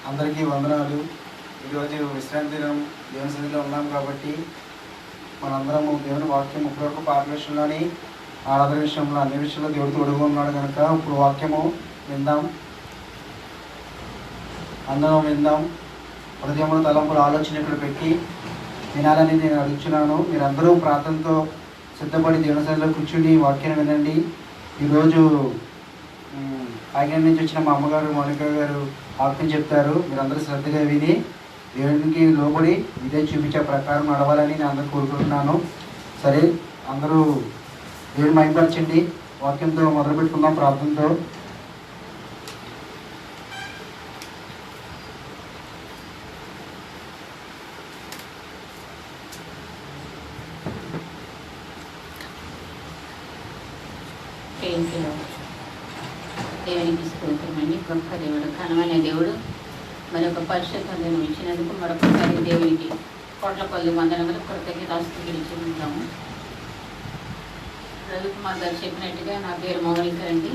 అందరికీ వందనాలు. ఈరోజు విశ్రాంతి దినం, దేవుని సన్నిధిలో ఉన్నాం కాబట్టి మనందరము దేవుని వాక్యం ఇప్పటివరకు పాత విషయంలోని ఆరాధన విషయంలో అన్ని విషయంలో దేవుడు తోడుగా ఉన్నాడు కనుక ఇప్పుడు వాక్యము విందాం, అందరం విందాం. హృదయంలో తలంపులు ఆలోచన ఇక్కడ పెట్టి వినాలని నేను అడుగుతున్నాను. మీరందరూ ప్రార్థనతో సిద్ధపడి దేవుని సన్నిధిలో కూర్చుని వాక్యాన్ని వినండి. ఈరోజు కాకినాడ నుంచి వచ్చిన మా అమ్మగారు మౌనిక గారు వాక్యం చెప్తారు. మీరందరూ శ్రద్ధగా విని దేవునికి లోబడి ఇదే చూపించే ప్రకారం నడవాలని నేను అందరూ కోరుకుంటున్నాను. సరే, అందరూ దేవుని మహిమపరచండి. వాక్యంతో మొదలు పెట్టుకుందాం ప్రార్థనతో. దేవునికి స్తోత్రమండి. గొప్ప దేవుడు, కనమైన దేవుడు మరొక పరిశుద్ధ దినం ఇచ్చినందుకు మరొకసారి దేవునికి కోట్ల కొద్ది వందనములు కృతజ్ఞతాస్తుతులు చెల్లించాము. రవికుమార్ గారు చెప్పినట్టుగా నా పేరు మౌనిక అండి.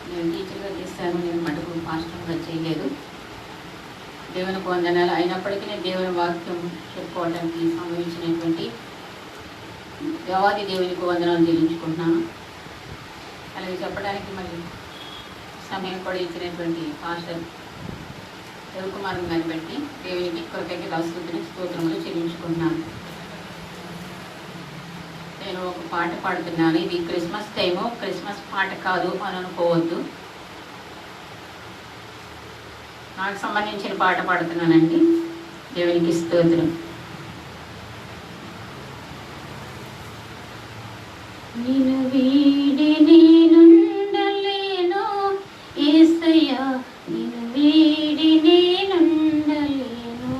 నేను టీచర్గా చేస్తాను. నేను మటుకు మాస్టర్గా చేయలేదు. దేవునికి వందనాలు. అయినప్పటికీ నేను దేవుని వాక్యం చెప్పుకోవడానికి సంభవించినటువంటి దేవాది దేవునికి వందనాలు చెల్లించుకుంటున్నాను. అలాగే చెప్పడానికి మరి సమయం కూడా ఇచ్చినటువంటి పాస్టర్ రవికుమార్ గారిని బట్టి దేవునికి కృతజ్ఞతాస్తుతులు స్తోత్రములు చెల్లించుకుంటున్నాను. నేను ఒక పాట పాడుతున్నాను. ఇది క్రిస్మస్ టైము, క్రిస్మస్ పాట కాదు అని అనుకోవద్దు. నాకు సంబంధించిన పాట పాడుతున్నానండి. దేవునికి స్తోత్రం. నిన్ను వీడి నేనుండలేను యేసయ్యా, నిన్ను వీడి నేనుండలేను,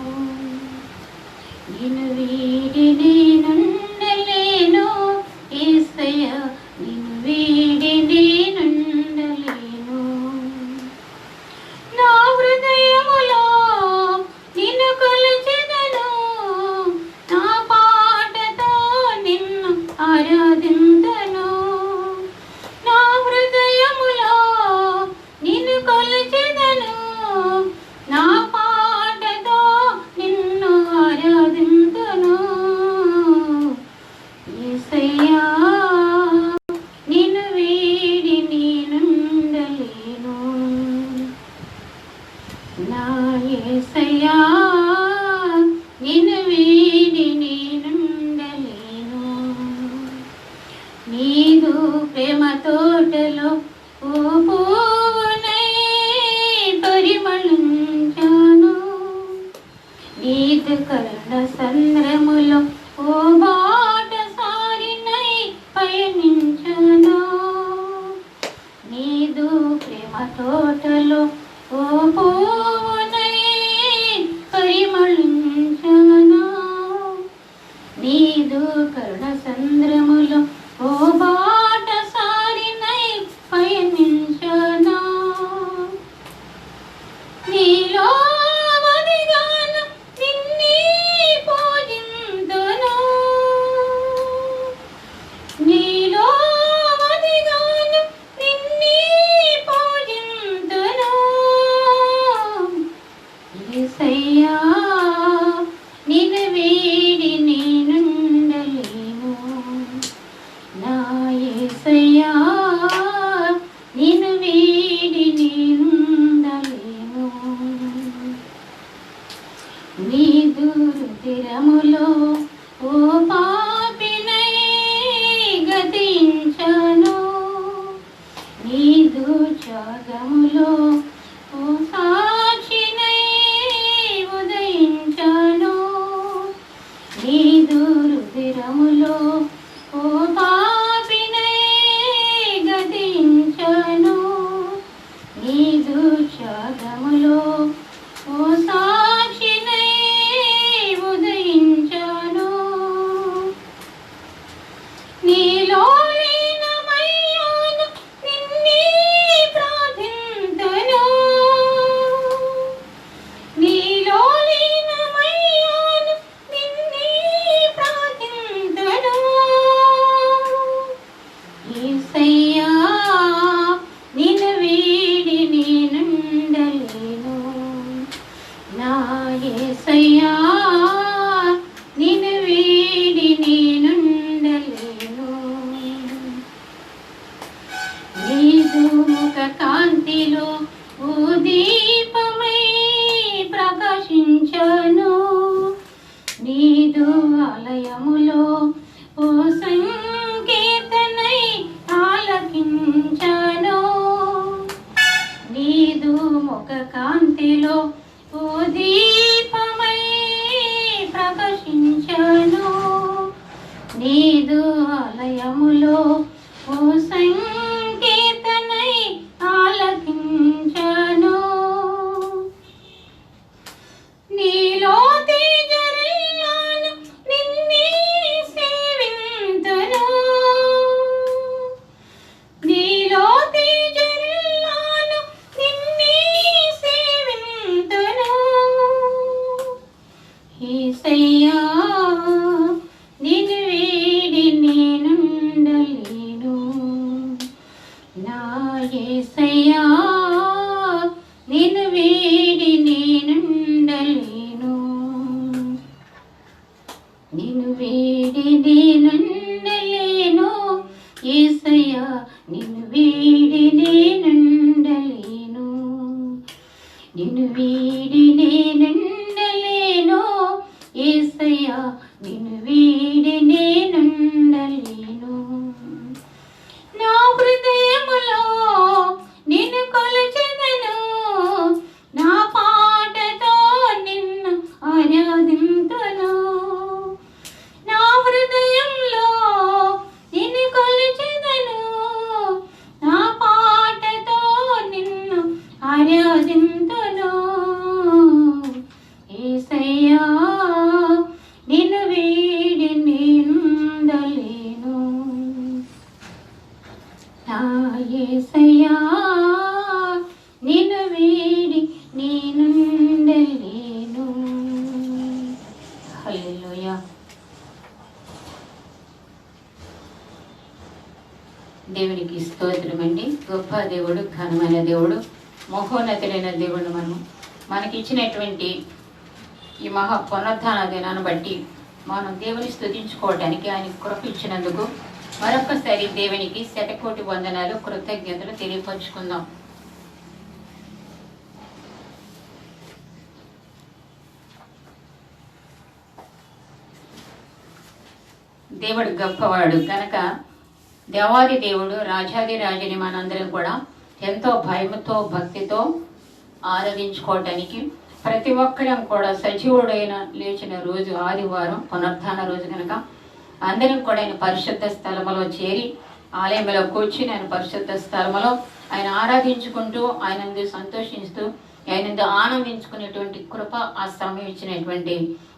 నిన్ను వీడి నేనుండలేను యేసయ్యా, నిన్ను వీడి నేనుండలేను. నా హృదయములో నిన్ను కొలిచెదను, నా పాటతో నిన్ను ఆరాధింతును. నా హృదయములో నిన్ను కొలిచెదను, నా పాటతో నిన్ను ఆరాధింతును. యేసయ్యా, నిన్ను వీడి నేనుండలేను. నా యేసయ్యా, నిన్ను వీడి నేనుండలేను. నీదు ప్రేమ తోటలో ఓ పువ్వునై పరిమళించాను, నీదు కరుణ సంద్రములో ఓ బాటసారినై పయనించాను. నీదు ప్రేమ తోటలో ఓ పువ్వునై పరిమళించాను, నీదు కరుణ సంద్రములో ఓ బాటసారినై పయనించాను. నీలో మదిగాను నిన్నే పూజింతును, నీలో మదిగాను నిన్నే పూజింతును. యేసయ్యా, నిన్ను వీడి నేనుండలేను. నా యేసయ్యా, నిన్ను వీడి నేనుండలేను. నీదు రుధిరములో ఓ పాపినై గతించాను, నీదు త్యాగములో ఓ సాక్షినై ఉదయించాను. నీదు రుధిరములో ఓ పాపినై గతించాను, నీదు త్యాగములో ఓ సాక్షినై ఉదయించాను. నీలో లీనమయ్యాను, నిన్నే ప్రార్థింతును, నీలో లీనమయ్యాను, నిన్నే ప్రార్థింతును. యేసయ్యా, నిన్ను వీడి నేనుండలేను. నీదు ముఖ కాంతిలో ఓ దీపమై ప్రకాశించను, నీదు ఆలయములో ఓ సంకీర్తనై ఆలకించను, నీదు ముఖ కాంతిలో ఓ దీపమై ప్రకాశించను, నీదు ఆలయములో ఓ సంకీర్తనై ఆలకించను, నీలో తేజరిల్లాను నిన్నే సేవింతును, నీలో తేజరిల్లాను నిన్నే సేవింతును, యేసయ్యా నిన్ను వీడి నేనుండలేను, నా యేసయ్యా నిన్ను వీడి నేనుండలేను, నిన్ను వీడి నేనుండలేను, యేసయ్యా నిన్ను వీడి నేనుండలేను, నిన్ను వీడి నేనుండలేను, యేసయ్యా నిన్ను వీడి నేనుండలేను, నా హృదయములో నిన్ను కొలచెదను, నా పాటతో నిన్ను ఆరాధింతును, నా హృదయంలో నిన్ను కొలచెదను, నా పాటతో నిన్ను ఆరాధింతును, యేసయ్యా నిన్ను వీడి నేనుండలేను, నా యేసయ్యా నిన్ను వీడి నేనుండలేను. హల్లెలూయా. దేవునికి స్తోత్రమండి. గొప్ప దేవుడు, ఘనమైన దేవుడు, మహోన్నతులైన దేవుడు మనకిచ్చినటువంటి ఈ మహా పునరుద్ధాన దినాన్ని బట్టి మనం దేవుని స్తుతించుకోవడానికి ఆయన కృప ఇచ్చినందుకు మరొకసారి దేవునికి శతకోటి వందనాలు, కృతజ్ఞతలు తెలియపరుచుకుందాం. దేవుడు గొప్పవాడు కనుక దేవాది దేవుడు, రాజాది రాజుని మనందరం కూడా ఎంతో భయంతో భక్తితో ఆరాధించుకోవటానికి ప్రతి ఒక్కరం కూడా సజీవుడైన లేచిన రోజు ఆదివారం పునరుద్ధాన రోజు కనుక అందరం కూడా ఆయన పరిశుద్ధ స్థలములో చేరి ఆలయంలో కూర్చుని ఆయన పరిశుద్ధ స్థలములో ఆయన ఆరాధించుకుంటూ ఆయనందు సంతోషిస్తూ ఆయనందు ఆనందించుకునేటువంటి కృప ఆ సమయం ఇచ్చినటువంటి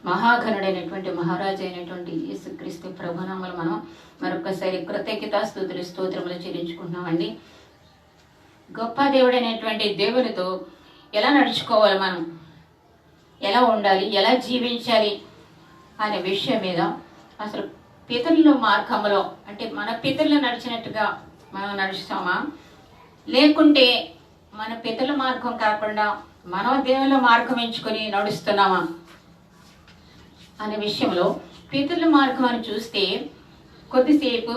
మహాఘనుడైనటువంటి మహారాజు అయినటువంటి యేసుక్రీస్తు ప్రభునామలు మనం మరొకసారి కృతజ్ఞతా స్తోత్రములు చెల్లించుకుంటున్నామండి. గొప్ప దేవుడైనటువంటి దేవునితో ఎలా నడుచుకోవాలి, మనం ఎలా ఉండాలి, ఎలా జీవించాలి అనే విషయం మీద అసలు పితరుల మార్గంలో అంటే మన పితరులు నడిచినట్టుగా మనం నడుస్తామా, లేకుంటే మన పితరుల మార్గం కాకుండా మనం దేవుల మార్గం ఎంచుకొని నడుస్తున్నామా అనే విషయంలో పితరుల మార్గం అని చూస్తే కొద్దిసేపు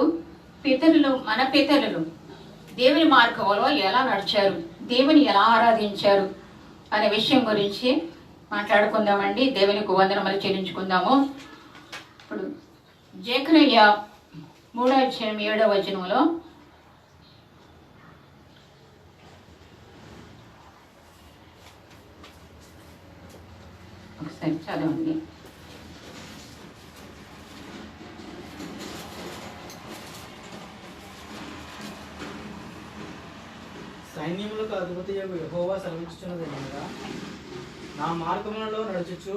మన పితరులు దేవుని మార్గంలో ఎలా నడిచారు, దేవుని ఎలా ఆరాధించారు అనే విషయం గురించి మాట్లాడుకుందామండి. దేవునికి వందనములు చెల్లించుకుందాము. ఇప్పుడు జకరియా 3:7 ఒకసారి చదవండి. సైన్యములకు అధిపతియగు యెహోవా సెలవిచ్చుచున్నదేమనగా, నా మార్గములలో నడుచుచు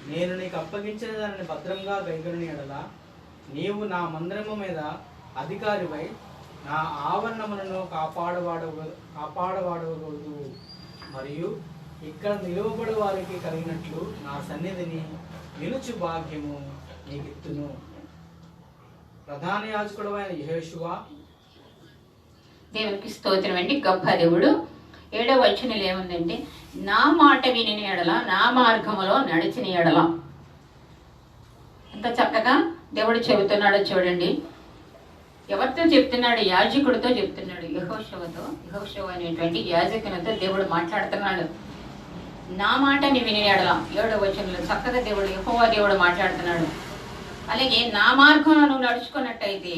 నేను నీకు అప్పగించిన దానిని భద్రంగా గైకొనిన యెడల నీవు నా మందిరము మీద అధికారివై నా ఆవరణములను కాపాడవాడవగలదు, మరియు ఇక్కడ నిలువబడి వారికి కలిగినట్లు నా సన్నిధిని నిలుచు భాగ్యము నీకిత్తును. ప్రధాన యాజకుడు అయిన యెహోషువ. దేవునికి స్తోత్రం అండి. గొప్ప దేవుడు 7వ వచనంలో ఏముందంటే, నా మాట విని ఎడల, నా మార్గములో నడిచిన ఎడల. ఎంత చక్కగా దేవుడు చెబుతున్నాడో చూడండి. ఎవరితో చెప్తున్నాడు? యాజకుడితో చెప్తున్నాడు. యెహోషువ అనేటువంటి యాజకునితో దేవుడు మాట్లాడుతున్నాడు. నా మాట నీ వినేయడలా 7వ వచనంలో చక్కగా యెహోవా దేవుడు మాట్లాడుతున్నాడు. అలాగే నా మార్గంలో నువ్వు నడుచుకున్నట్టయితే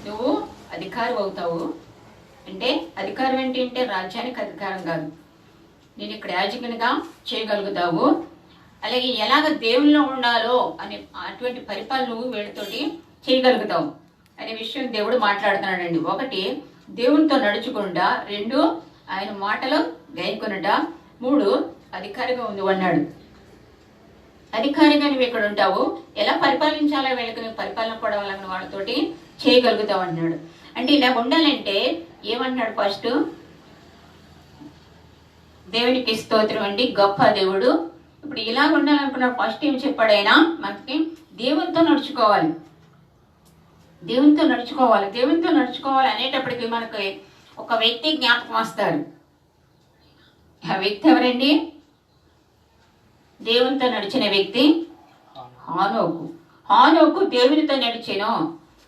నువ్వు అధికారి అవుతావు. అంటే అధికారం ఏంటి రాజ్యానికి అధికారం కాదు, నేను ఇక్కడ యాజకునిగా చేయగలుగుతావు. అలాగే ఎలాగ దేవుల్లో ఉండాలో అనే అటువంటి పరిపాలన నువ్వు వీళ్ళతోటి చేయగలుగుతావు అనే విషయం దేవుడు మాట్లాడుతున్నాడండి. 1 దేవునితో నడుచుకుంటా, 2 ఆయన మాటలు గైకొనట, 3 అధికారిగా ఉంది అన్నాడు. అధికారిగా నువ్వు ఇక్కడ ఉంటావు, ఎలా పరిపాలించాలో వీళ్ళకి నువ్వు పరిపాలన కూడా వాళ్ళతోటి చేయగలుగుతావు అన్నాడు. అంటే ఇలా ఉండాలంటే ఏమన్నాడు? ఫస్ట్ దేవునికి స్తోత్రం అండి, గొప్ప దేవుడు. ఇప్పుడు ఇలా ఉండాలనుకున్నాడు. ఫస్ట్ ఏం చెప్పాడు ఆయన? మనకి దేవునితో నడుచుకోవాలి, దేవునితో నడుచుకోవాలి, దేవునితో నడుచుకోవాలి అనేటప్పటికి మనకి ఒక వ్యక్తి జ్ఞాపకం వస్తాడు. ఆ వ్యక్తి ఎవరండి? దేవునితో నడిచిన వ్యక్తి హానోకు. హానోకు దేవునితో నడిచాను.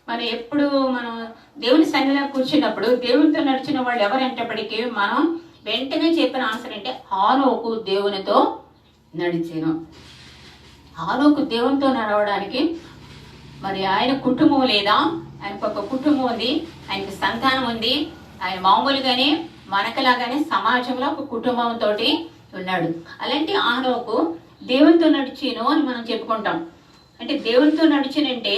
మనం ఎప్పుడు మనం దేవుని సన్నిధిలో కూర్చున్నప్పుడు దేవునితో నడిచిన వాళ్ళు ఎవరంటప్పటికీ మనం వెంటనే చెప్పిన ఆన్సర్ అంటే హానోకు దేవునితో నడిచాను. హానోకు దేవునితో నడవడానికి మరి ఆయన కుటుంబం లేదా? ఆయనకు ఒక కుటుంబం ఉంది, ఆయనకి సంతానం ఉంది. ఆయన మామూలుగానే మనకలాగానే సమాజంలో ఒక కుటుంబంతో ఉన్నాడు. అలాంటి హానోకు దేవునితో నడిచాను అని మనం చెప్పుకుంటాం. అంటే దేవునితో నడిచానంటే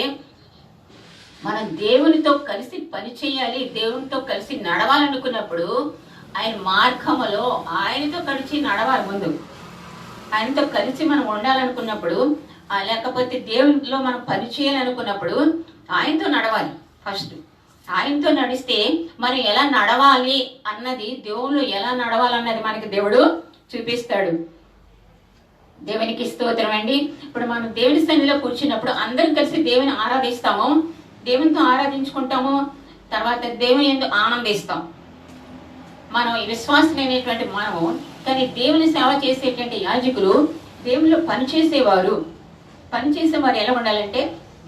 మనం దేవునితో కలిసి పని చేయాలి, దేవునితో కలిసి నడవాలనుకున్నప్పుడు ఆయన మార్గములో ఆయనతో కలిసి నడవాలి. ముందు ఆయనతో కలిసి మనం ఉండాలనుకున్నప్పుడు, లేకపోతే దేవునిలో మనం పని చేయాలనుకున్నప్పుడు ఆయనతో నడవాలి. ఫస్ట్ ఆయనతో నడిస్తే మనం ఎలా నడవాలి అన్నది, దేవుళ్ళు ఎలా నడవాలన్నది మనకి దేవుడు చూపిస్తాడు. దేవునికి స్తోత్రం అండి. ఇప్పుడు మనం దేవుని సన్నిధిలో కూర్చున్నప్పుడు అందరం కలిసి దేవుని ఆరాధిస్తాము, దేవునితో ఆరాధించుకుంటాము, తర్వాత దేవుని యందు ఆనందిస్తాం. మనం విశ్వాసులైనటువంటి మనము, కానీ దేవుని సేవ చేసేటువంటి యాజకులు, దేవునిలో పనిచేసేవారు ఎలా ఉండాలంటే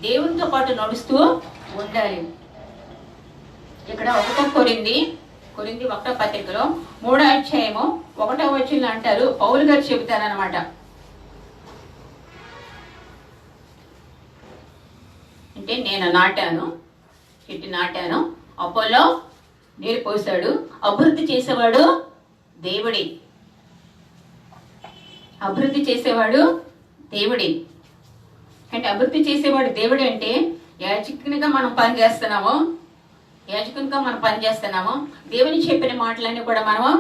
దేవునితో పాటు నడుస్తూ ఉండాలి. ఇక్కడ 1 కొరింథీ 1వ పత్రికలో 3వ అధ్యాయము 1వ వచనంలో అంటారు, పౌలు గారు చెబుతారనమాట. అంటే నేను నాటాను, చెట్టు నాటాను, అపోలో నీరు పోసాడు, అభివృద్ధి చేసేవాడు దేవుడి. అభివృద్ధి చేసేవాడు దేవుడి. అంటే అభివృద్ధి చేసేవాడు దేవుడు అంటే యాజకునిగా మనం పనిచేస్తున్నాము, దేవుని చెప్పిన మాటలన్నీ కూడా మనము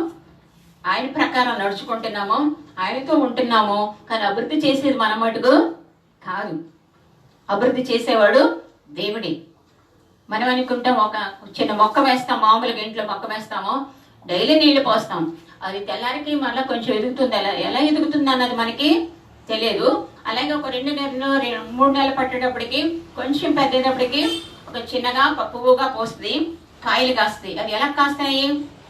ఆయన ప్రకారం నడుచుకుంటున్నాము, ఆయనతో ఉంటున్నాము. కానీ అభివృద్ధి చేసేది మన మటుకు కాదు, అభివృద్ధి చేసేవాడు దేవుడి. మనం అనుకుంటాం ఒక చిన్న మొక్క వేస్తాం, మామూలుగా ఇంట్లో మొక్క వేస్తాము, డైలీ నీళ్లు పోస్తాం, అది తెల్లారికి మళ్ళీ కొంచెం ఎదుగుతుంది. ఎలా ఎదుగుతుంది అన్నది మనకి తెలియదు. అలాగే ఒక 2 నెలలు 3 నెలలు పట్టేటప్పటికి కొంచెం పెద్దటప్పటికి ఒక చిన్నగా పువ్వుగా పోస్తుంది, కాయలు కాస్తాయి. అది ఎలా కాస్తాయి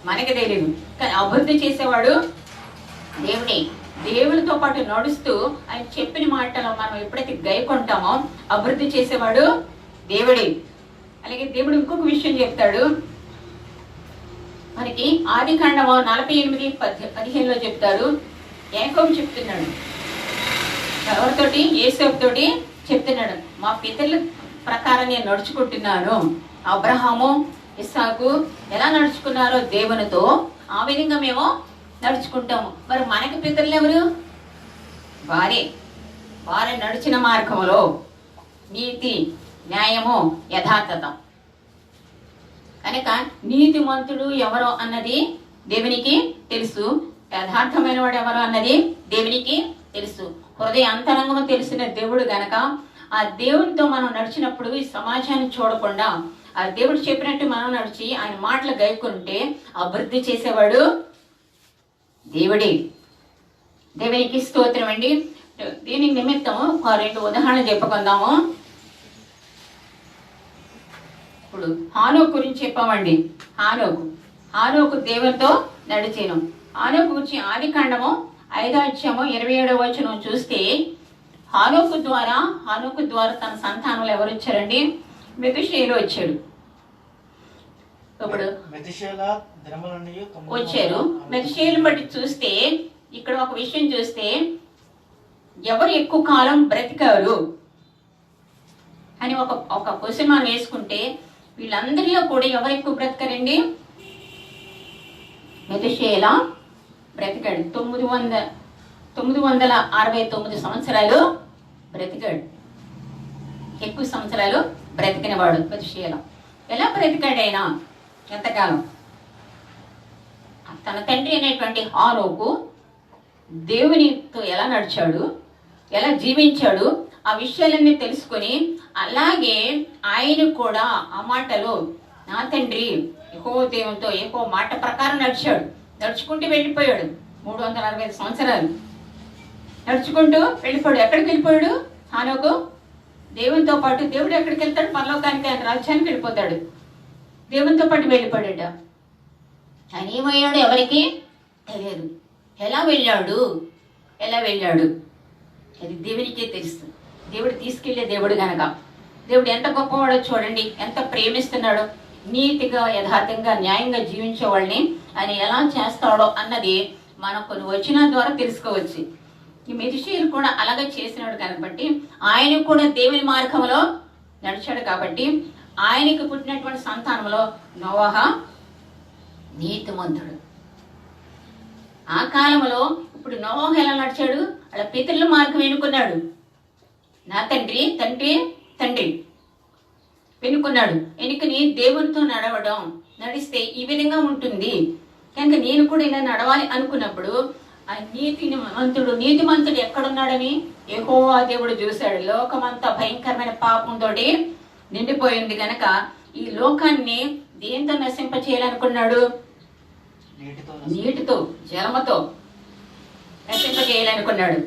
మనకి తెలియదు. కానీ అభివృద్ధి చేసేవాడు దేవుడే. దేవుడితో పాటు నడుస్తూ ఆయన చెప్పిన మాటలు మనం ఎప్పుడైతే గైకొంటామో అభివృద్ధి చేసేవాడు దేవుడే. అలాగే దేవుడు ఇంకొక విషయం చెప్తాడు మనకి, ఆదికాండము 48:15 చెప్తాడు. యాకోబు చెప్తున్నాడు, ఎవరితోటి? యేసేపుతోటి చెప్తున్నాడు, మా పితరుల ప్రకారం నేను నడుచుకుంటున్నాను. అబ్రహాము ఇస్సాకు ఎలా నడుచుకున్నారో దేవునితో, ఆ విధంగా మేము నడుచుకుంటాము. మరి మనకి పితరులు ఎవరు? వారే నడిచిన మార్గంలో నీతి, న్యాయము, యథార్థత. కనుక నీతిమంతుడు ఎవరో అన్నది దేవునికి తెలుసు, యథార్థమైన వాడు ఎవరో అన్నది దేవునికి తెలుసు. హృదయ అంతరంగము తెలిసిన దేవుడు గనక ఆ దేవునితో మనం నడిచినప్పుడు ఈ సమాజాన్ని చూడకుండా ఆ దేవుడు చెప్పినట్టు మనం నడిచి ఆయన మాటలు గైకుంటే అభివృద్ధి చేసేవాడు దేవుడే. దేవునికి స్తోత్రం అండి. దీని నిమిత్తం ఒక 2 ఉదాహరణలు చెప్పుకుందాము. ఇప్పుడు హానోకు గురించి చెప్పామండి. హానోకు దేవునితో నడిచాను. హానోకు గురించి ఆదికాండము 5వ అధ్యాయము 27వ వచనం చూస్తే, హానోకు ద్వారా తన సంతానంలో ఎవరు వచ్చారండి? మెతుషేలు వచ్చాడు. ఇప్పుడు మెతుషేల దినములన్నీ వచ్చారు. మెతుషేలను బట్టి చూస్తే ఇక్కడ ఒక విషయం చూస్తే ఎవరు ఎక్కువ కాలం బ్రతికారు అని ఒక క్వశ్చన్ మనం వేసుకుంటే వీళ్ళందరిలో కూడా ఎవరు ఎక్కువ బ్రతకారండి? మెతుషేల బ్రతికాడు. 969 సంవత్సరాలు బ్రతికాడు. ఎక్కువ సంవత్సరాలు బ్రతికినవాడు మెతుషేల. ఎలా బ్రతికాడు ఆయన? ఎంతకాలం? తన తండ్రి అనేటువంటి హానోకు దేవునితో ఎలా నడిచాడు, ఎలా జీవించాడు, ఆ విషయాలన్నీ తెలుసుకొని అలాగే ఆయన కూడా ఆ మాటలో నా తండ్రి ఎక్కువ దేవునితో ఎక్కువ మాట ప్రకారం నడుచుకుంటూ వెళ్ళిపోయాడు. 365 సంవత్సరాలు నడుచుకుంటూ వెళ్ళిపోయాడు. ఎక్కడికి వెళ్ళిపోయాడు హానోకు? దేవునితో పాటు. దేవుడు ఎక్కడికి వెళ్తాడు? పరలోకానికి, ఆయన రాజ్యానికి వెళ్ళిపోతాడు. దేవునితో పాటు వెళ్ళిపోయాడట. ఆయన ఏమయ్యాడు ఎవరికి తెలియదు. ఎలా వెళ్ళాడు అది దేవునికే తెలుస్తుంది. దేవుడు తీసుకెళ్లే దేవుడు గనక. దేవుడు ఎంత గొప్పవాడో చూడండి, ఎంత ప్రేమిస్తున్నాడో. నీతిగా, యథార్థంగా, న్యాయంగా జీవించే వాళ్ళని ఆయన ఎలా చేస్తాడో అన్నది మనం కొన్ని వచనాల ద్వారా తెలుసుకోవచ్చు. ఈ మెతుషేలు కూడా అలాగే చేసినాడు కాబట్టి ఆయన కూడా దేవుని మార్గంలో నడిచాడు కాబట్టి ఆయనకు పుట్టినటువంటి సంతానంలో నోవహ నీతిమంతుడు. ఆ కాలంలో ఇప్పుడు నోవహ ఎలా నడిచాడు? అలా పితరుల మార్గం ఎన్నుకున్నాడు. నా తండ్రి ఎన్నుకున్నాడు. ఎన్నుకుని దేవునితో నడిస్తే ఈ విధంగా ఉంటుంది కనుక నేను కూడా ఇలా నడవాలి అనుకున్నప్పుడు ఆ నీతిమంతుడు ఎక్కడున్నాడని యెహోవా దేవుడు చూశాడు. లోకమంతా భయంకరమైన పాపంతో నిండిపోయింది కనుక ఈ లోకాన్ని దేంతో నశింపచేయాలనుకున్నాడు? నీటితో, జలముతో నశింపచేయాలనుకున్నాడు.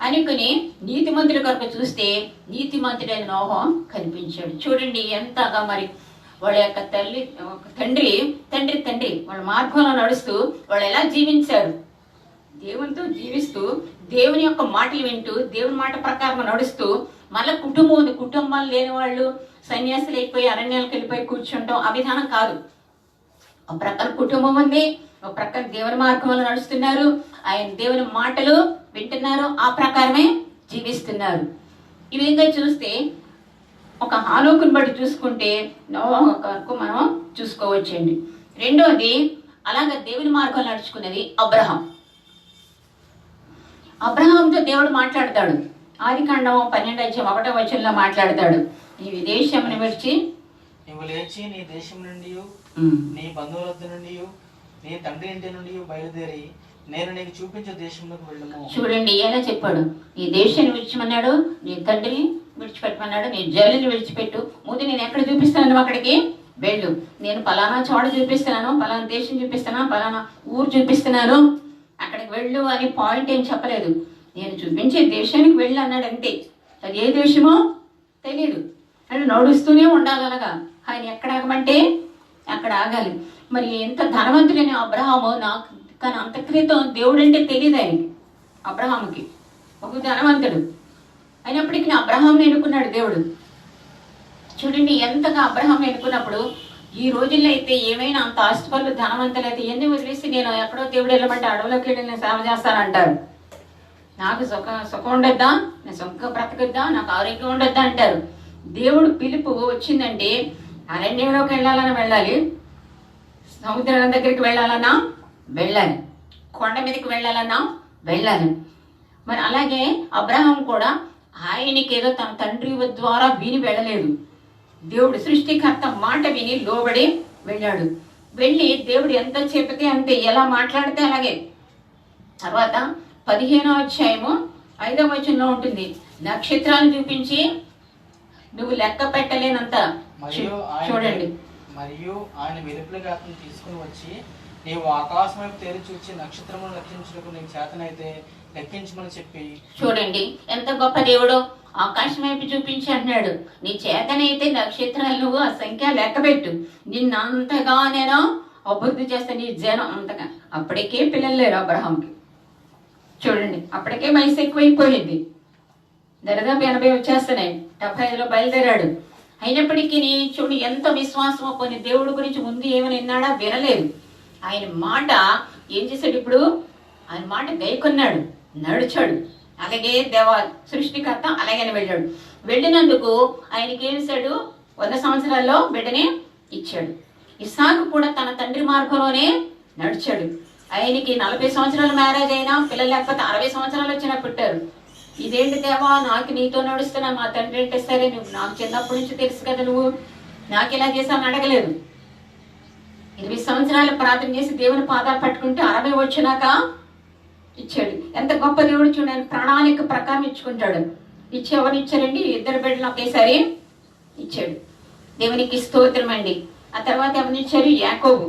అనుకుని నీతిమంతుడి కొరకు చూస్తే నీతిమంతుడైన నోహ కనిపించాడు. చూడండి ఎంతగా మరి వాళ్ళ యొక్క తండ్రి వాళ్ళ మార్గంలో నడుస్తూ వాళ్ళు ఎలా జీవించారు. దేవునితో జీవిస్తూ, దేవుని యొక్క మాటలు వింటూ, దేవుని మాట ప్రకారం నడుస్తూ, మళ్ళీ కుటుంబాలు లేని వాళ్ళు సన్యాసులు అయిపోయి అరణ్యాలకు వెళ్ళిపోయి కూర్చుంటాం ఆ విధానం కాదు. ఒక ప్రక్కన కుటుంబం ఉంది, ఒక ప్రక్కన దేవుని మార్గంలో నడుస్తున్నారు, ఆయన దేవుని మాటలు వింటున్నారు, ఆ ప్రకారమే జీవిస్తున్నారు. ఈ విధంగా చూస్తే ఒక హానోకుని బట్టి చూసుకుంటే నోవహు వరకు మనం చూసుకోవచ్చండి. రెండోది అలాగే దేవుని మార్గంలో నడుచుకున్నది అబ్రహాంతో దేవుడు మాట్లాడతాడు. ఆదికాండం 12:1 మాట్లాడతాడు. ఈ విదేశమును విడిచి నువ్వు లేచి నీ దేశం నుండి, నీ బంధువుల వద్ద నుండి, నీ తండ్రి ఇంటి నుండి బయలుదేరి నేను నీకు చూపించే దేశంలోకి వెళ్ళము. చూడండి ఎలా చెప్పాడు. నీ దేశాన్ని విడిచిమన్నాడు, నీ తండ్రిని విడిచిపెట్టమన్నాడు, నీ జల్లుని విడిచిపెట్టు. ముందు నేను ఎక్కడ చూపిస్తాను అక్కడికి వెళ్ళు. నేను పలానా చోట చూపిస్తున్నాను, పలానా దేశం చూపిస్తున్నాను, పలానా ఊరు చూపిస్తున్నాను, అక్కడికి వెళ్ళు అని పాయింట్ ఏం చెప్పలేదు. నేను చూపించే దేశానికి వెళ్ళు అన్నాడు అంతే. అది ఏ దేశమో తెలియదు అంటే నడుస్తూనే ఉండాలి. అలాగా ఆయన ఎక్కడ ఆగమంటే అక్కడ ఆగాలి. మరి ఎంత ధనవంతుడైన అబ్రహాము నాకు కానీ అంత క్రితం దేవుడు అంటే తెలియదు ఆయనకి. అబ్రహాముకి ఒక ధనవంతుడు అయినప్పటికీ అబ్రహాంని ఎన్నుకున్నాడు దేవుడు. చూడండి ఎంతగా అబ్రహాం ఎన్నుకున్నప్పుడు ఈ రోజుల్లో అయితే ఏమైనా అంత ఆస్తిపరులు ధనవంతులు అయితే ఎన్ని వదిలేసి నేను ఎక్కడో దేవుడు వెళ్ళమంటే అడవులోకి వెళ్ళి నేను సేవ చేస్తానంటారు. నాకు సుఖం ఉండొద్దా, నేను సుఖంగా బ్రతకొద్దా, నాకు ఆరోగ్యం ఉండొద్దా అంటారు. దేవుడు పిలుపు వచ్చిందంటే అరణ్యంలోకి వెళ్ళాలి, సముద్రం దగ్గరికి వెళ్ళాలన్నా వెళ్ళాలి, కొండ మీదకి వెళ్ళాలన్నా వెళ్ళాలి. మరి అలాగే అబ్రహాం కూడా ఆయనకి ఏదో తన తండ్రి ద్వారా విని వెళ్ళలేదు. దేవుడు సృష్టికర్త మాట విని లోబడి వెళ్ళాడు. వెళ్ళి దేవుడు ఎంత చెబితే అంతే, ఎలా మాట్లాడితే అలాగే. తర్వాత 15వ అధ్యాయము 5వ వచనంలో ఉంటుంది, నక్షత్రాలు చూపించి నువ్వు లెక్క పెట్టలేనంత. చూడండి, మరియు ఆయన వెలుపులుగా అతను తీసుకుని వచ్చి నీవు ఆకాశం వైపు తేరి చూచి నక్షత్రములను లెక్కించుటకు నీకు చేతనైతే లెక్కించమని చెప్పి. చూడండి ఎంత గొప్ప దేవుడు. ఆకాశం వైపు చూపించి అన్నాడు, నీ చేతనైతే నక్షత్రాలు నువ్వు ఆ సంఖ్య లెక్క పెట్టు, నిన్నంతగా నేను అభివృద్ధి చేస్తా, నీ జనం అంతగా. అప్పటికే పిల్లలు లేరు అబ్రహాంకి. చూడండి అప్పటికే వయసు ఎక్కువైపోయింది, దరిదాపు 80 వచ్చేస్తున్నాయి. 75లో బయలుదేరాడు. అయినప్పటికీ చూడు ఎంత విశ్వాసం పోని దేవుడి గురించి ముందు ఏమని విన్నాడా, వినలేదు. ఆయన మాట ఏం చేశాడు, ఇప్పుడు ఆయన మాట గైకొన్నాడు, నడిచాడు. అలాగే సృష్టికర్త అలాగని వెళ్ళాడు. వెళ్ళినందుకు ఆయనకి ఏం చేశాడు, 100 సంవత్సరాల్లో బిడ్డని ఇచ్చాడు. ఇస్సాకు కూడా తన తండ్రి మార్గంలోనే నడిచాడు. ఆయనకి 40 సంవత్సరాల మ్యారేజ్ అయినా పిల్లలు లేకపోతే 60 సంవత్సరాలు వచ్చినా పుట్టారు. ఇదేంటి దేవా, నాకు నీతో నడుస్తున్నా, మా తండ్రి అంటే సరే, నువ్వు నాకు చిన్నప్పటి నుంచి తెలుసు కదా, నువ్వు నాకు ఇలా చేసావని అడగలేదు. 20 సంవత్సరాలు ప్రార్థన చేసి దేవుని పాదాలు పట్టుకుంటే 60 వచ్చినాక ఇచ్చాడు. ఎంత గొప్ప దేవుడు చూడండి, ఆయన ప్రణాళిక ప్రకారం ఇచ్చుకుంటాడు. ఇచ్చి ఎవరు ఇచ్చారండి, 2 బిడ్డలు ఒకేసారి ఇచ్చాడు. దేవునికి స్తోత్రం అండి. ఆ తర్వాత ఎవరిని ఇచ్చారు, యాకోబు,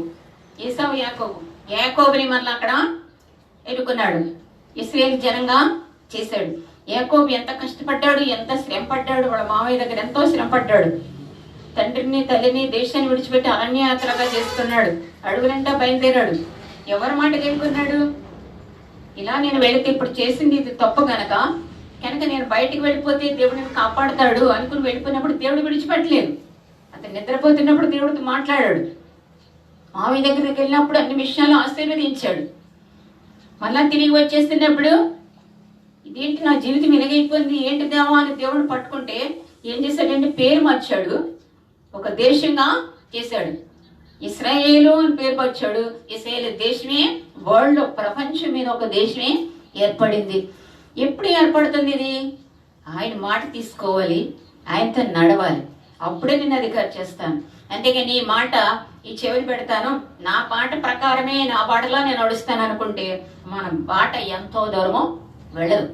ఏసావు యాకోబు. యాకోబుని మళ్ళీ అక్కడ ఎన్నుకున్నాడు, ఇశ్రాయేలు జనంగా చేశాడు. యాకోబు ఎంత కష్టపడ్డాడు, ఎంత శ్రమ పడ్డాడు. వాళ్ళ మామయ్య దగ్గర ఎంతో శ్రమ పడ్డాడు. తండ్రిని తల్లిని దేశాన్ని విడిచిపెట్టి అరణ్యయాత్రగా చేస్తున్నాడు. అడుగులంటా బయలుదేరాడు. ఎవరి మాట ఎన్నుకున్నాడు, ఇలా నేను వెళితే ఇప్పుడు చేసింది ఇది తప్పు కనుక నేను బయటికి వెళ్ళిపోతే దేవుడిని కాపాడుతాడు అనుకుని వెళ్ళిపోయినప్పుడు దేవుడు విడిచిపెట్టలేదు. అతను నిద్రపోతున్నప్పుడు దేవుడితో మాట్లాడాడు. మామయ్య దగ్గరికి వెళ్ళినప్పుడు అన్ని విషయాలు ఆశీర్వదించాడు. మళ్ళా తిరిగి వచ్చేస్తున్నప్పుడు ఇదేంటి నా జీవితం ఇలాగైపోయింది, ఏంటి దేవా అని దేవుడు పట్టుకుంటే ఏం చేశాడంటే పేరు మార్చాడు, ఒక దేశంగా చేశాడు. ఇశ్రాయేలు అని పేరు మార్చాడు. ఇశ్రాయేలు దేశమే వరల్డ్, ప్రపంచం మీద ఒక దేశమే ఏర్పడింది. ఎప్పుడు ఏర్పడుతుంది ఇది, ఆయన మాట తీసుకోవాలి, ఆయనతో నడవాలి, అప్పుడే నేను అధికారం చేస్తాను. అంతేగాని నీ మాట ఈ చెవిని పెడతాను, నా పాట ప్రకారమే నా బాటలో నేను నడుస్తాను అనుకుంటే మన బాట ఎంతో దూరమో వెళ్ళదు.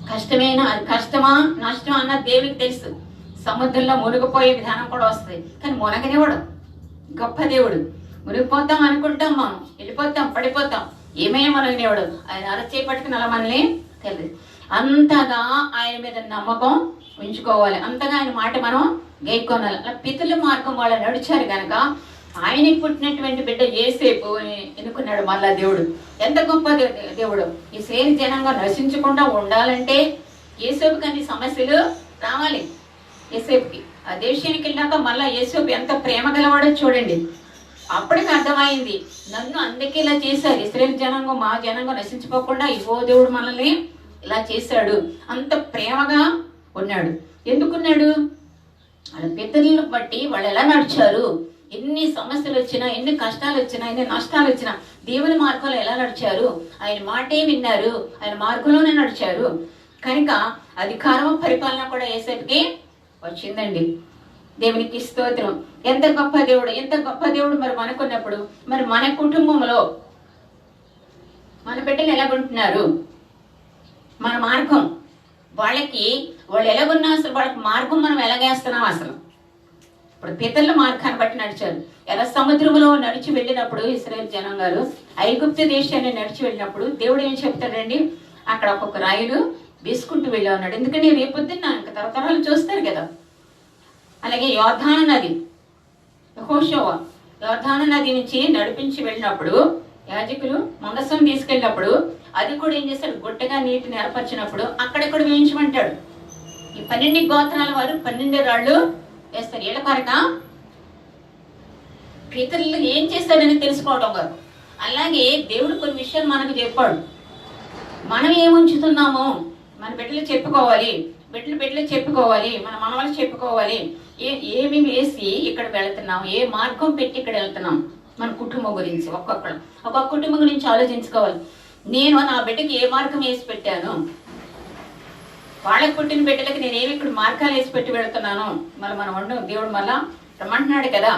కష్టమా నష్టమా అన్న దేవుడికి తెలుసు. సముద్రంలో మునిగిపోయే విధానం కూడా వస్తుంది, కానీ మునగనివాడు గొప్ప దేవుడు. మునిగిపోతాం అనుకుంటాం, మనం వెళ్ళిపోతాం, పడిపోతాం, ఏమైనా మునగనివాడు. ఆయన అరచేపట్టుకుని అలా మనల్ని తెలియదు. అంతగా ఆయన మీద నమ్మకం ఉంచుకోవాలి, అంతగా ఆయన మాట మనం గైకొనాలి. అలా పితృల మార్గం వాళ్ళు నడిచారు కనుక ఆయనకి పుట్టినటువంటి బిడ్డ యేసేపు ఎన్నుకున్నాడు మళ్ళా దేవుడు. ఎంత గొప్ప దేవుడు. ఈ సేన జనంగా నశించకుండా ఉండాలంటే యేసేపుకి అన్ని సమస్యలు రావాలి. యేసేపుకి ఆ దేశానికి వెళ్ళాక మళ్ళా యేసేపు ఎంత ప్రేమ గలవాడో చూడండి. అప్పటికి అర్థమైంది, నన్ను అందుకే ఇలా చేశారు, ఇశ్రాయేలు జనాంగం మా జనాంగం నశించిపోకుండా ఇవో దేవుడు మనల్ని ఇలా చేశాడు. అంత ప్రేమగా ఉన్నాడు. ఎందుకున్నాడు, వాళ్ళ పితరులను బట్టి వాళ్ళు ఎలా నడిచారు, ఎన్ని సమస్యలు వచ్చినా, ఎన్ని కష్టాలు వచ్చినా, ఎన్ని నష్టాలు వచ్చినా దేవుని మార్గంలో ఎలా నడిచారు, ఆయన మాటే విన్నారు, ఆయన మార్గంలోనే నడిచారు కనుక అధికారం పరిపాలన కూడా యేసేపుకి వచ్చిందండి. దేవునికి స్తోత్రం. ఎంత గొప్ప దేవుడు, ఎంత గొప్ప దేవుడు. మరి మనకున్నప్పుడు మరి మన కుటుంబంలో మన బిడ్డలు ఎలాగుంటున్నారు, మన మార్గం వాళ్ళు ఎలాగున్నా అసలు వాళ్ళకి మార్గం మనం ఎలాగేస్తున్నాం అసలు. ఇప్పుడు పితరుల మార్గాన్ని బట్టి నడిచారు. ఎలా సముద్రంలో నడిచి వెళ్ళినప్పుడు ఇశ్రాయేలు జనాంగాలు ఐగుప్తు దేశాన్ని నడిచి వెళ్ళినప్పుడు దేవుడు ఏం చెప్తాడండి, అక్కడ ఒక్కొక్క రాయిలు వేసుకుంటూ వెళ్ళా ఉన్నాడు. ఎందుకంటే రేపొద్దున్న ఇంకా తరతరాలు చూస్తారు కదా. అలాగే యోర్దాను నది, యెహోషువ యోర్దాను నది నుంచి నడిపించి వెళ్ళినప్పుడు యాజకులు మందసం తీసుకెళ్ళినప్పుడు అది కూడా ఏం చేస్తాడు, గుట్టగా నీటిని ఏర్పరిచినప్పుడు అక్కడెక్కడ వేయించమంటాడు. ఈ 12 గోత్రాల వారు 12 రాళ్ళు వేస్తారు. ఏళ్ళ కొరక పితరులు ఏం చేస్తాడని తెలుసుకోవడం గారు. అలాగే దేవుడు కొన్ని విషయాలు మనకు చెప్పాడు. మనం ఏముంచుతున్నామో మన బిడ్డలు చెప్పుకోవాలి, బిడ్డలు చెప్పుకోవాలి, మన మనవలు చెప్పుకోవాలి. ఏమి వేసి ఇక్కడ వెళుతున్నాం, ఏ మార్గం పెట్టి ఇక్కడ వెళ్తున్నాం, మన కుటుంబం గురించి ఒక్కొక్క కుటుంబం గురించి ఆలోచించుకోవాలి. నేను నా బిడ్డకి ఏ మార్గం వేసి పెట్టాను, వాళ్ళకి పుట్టిన బిడ్డలకి నేనేమి ఇక్కడ మార్గాలు వేసి పెట్టి వెళుతున్నాను. మళ్ళీ మనం దేవుడు మళ్ళా రమ్మంటున్నాడు కదా,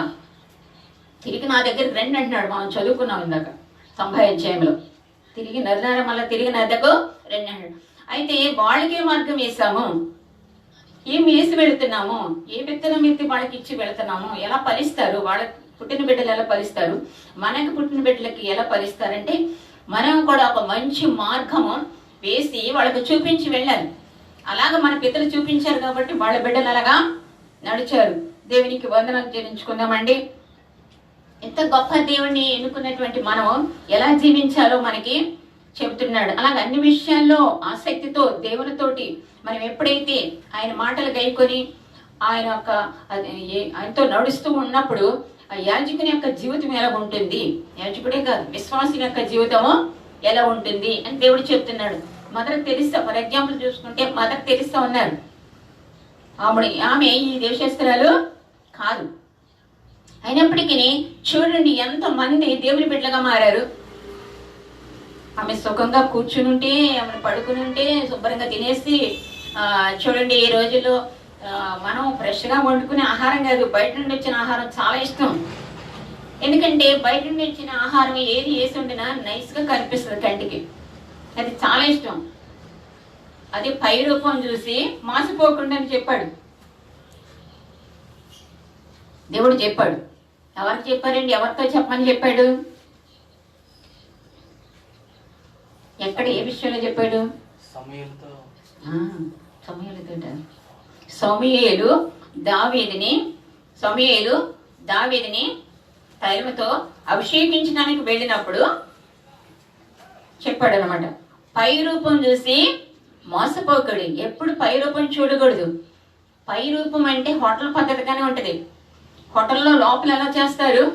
తిరిగి నా దగ్గర రండి అంటున్నాడు. మనం చదువుకున్నాం ఇందాక 90 అధ్యాయంలో. తిరిగి నదినారా మళ్ళీ తిరిగి నద్దకు రండి అంటాడు. అయితే వాళ్ళకి ఏ మార్గం వేసాము, ఏం వేసి వెళుతున్నాము, ఏ విత్తనం ఎత్తి వాళ్ళకి ఇచ్చి వెళుతున్నాము, ఎలా ఫలిస్తారు, వాళ్ళకి పుట్టిన బిడ్డలు ఎలా ఫలిస్తారు, మనకి పుట్టిన బిడ్డలకి ఎలా ఫలిస్తారంటే మనం కూడా ఒక మంచి మార్గము వేసి వాళ్ళకి చూపించి వెళ్ళాలి. అలాగా మన పితరులు చూపించారు కాబట్టి వాళ్ళ బిడ్డలు అలాగా నడిచారు. దేవునికి వందనాలు చెల్లించుకుందామండి. ఎంత గొప్ప దేవుణ్ణి ఎన్నుకున్నటువంటి మనం ఎలా జీవించాలో మనకి చెబుతున్నాడు. అలాగే అన్ని విషయాల్లో ఆసక్తితో దేవునితోటి మనం ఎప్పుడైతే ఆయన మాటలు గైకొని ఆయనతో నడుస్తూ ఉన్నప్పుడు ఆ యాజకుని యొక్క జీవితం ఎలా ఉంటుంది, యాజకుడే కాదు విశ్వాసుని యొక్క జీవితము ఎలా ఉంటుంది అని దేవుడు చెప్తున్నాడు. మదర్ తెరిస్తా ఫర్ ఎగ్జాంపుల్ చూసుకుంటే మదర్ తెరిస్తా ఉన్నారు. ఆమె ఈ దేశస్తురాలు కాదు. అయినప్పటికీ చూడండి ఎంతమంది దేవుని బిడ్డలుగా మారారు. ఆమె సుఖంగా కూర్చుని ఉంటే, ఆమె పడుకుని ఉంటే, శుభ్రంగా తినేసి, చూడండి ఈ రోజుల్లో మనం ఫ్రెష్గా వండుకునే ఆహారం కాదు, బయట నుండి వచ్చిన ఆహారం చాలా ఇష్టం. ఎందుకంటే బయట నుండి వచ్చిన ఆహారం ఏది వేసి ఉండినా నైస్గా కనిపిస్తుంది కంటికి, అది చాలా ఇష్టం. అది పై రూపం చూసి మాసిపోకుండా అని చెప్పాడు దేవుడు. చెప్పాడు. ఎవరికి చెప్పారండి? ఎవరితో చెప్పమని చెప్పాడు? ఎక్కడ ఏ విషయంలో చెప్పాడు? సమూయేలు దావీదుని తైలముతో అభిషేకించడానికి వెళ్ళినప్పుడు చెప్పాడు అనమాట. పై రూపం చూసి మోసపోకూడదు. ఎప్పుడు పై రూపం చూడకూడదు. పై రూపం అంటే హోటల్ పద్ధతిగానే ఉంటది. హోటల్లో లోపల ఎలా చేస్తారు,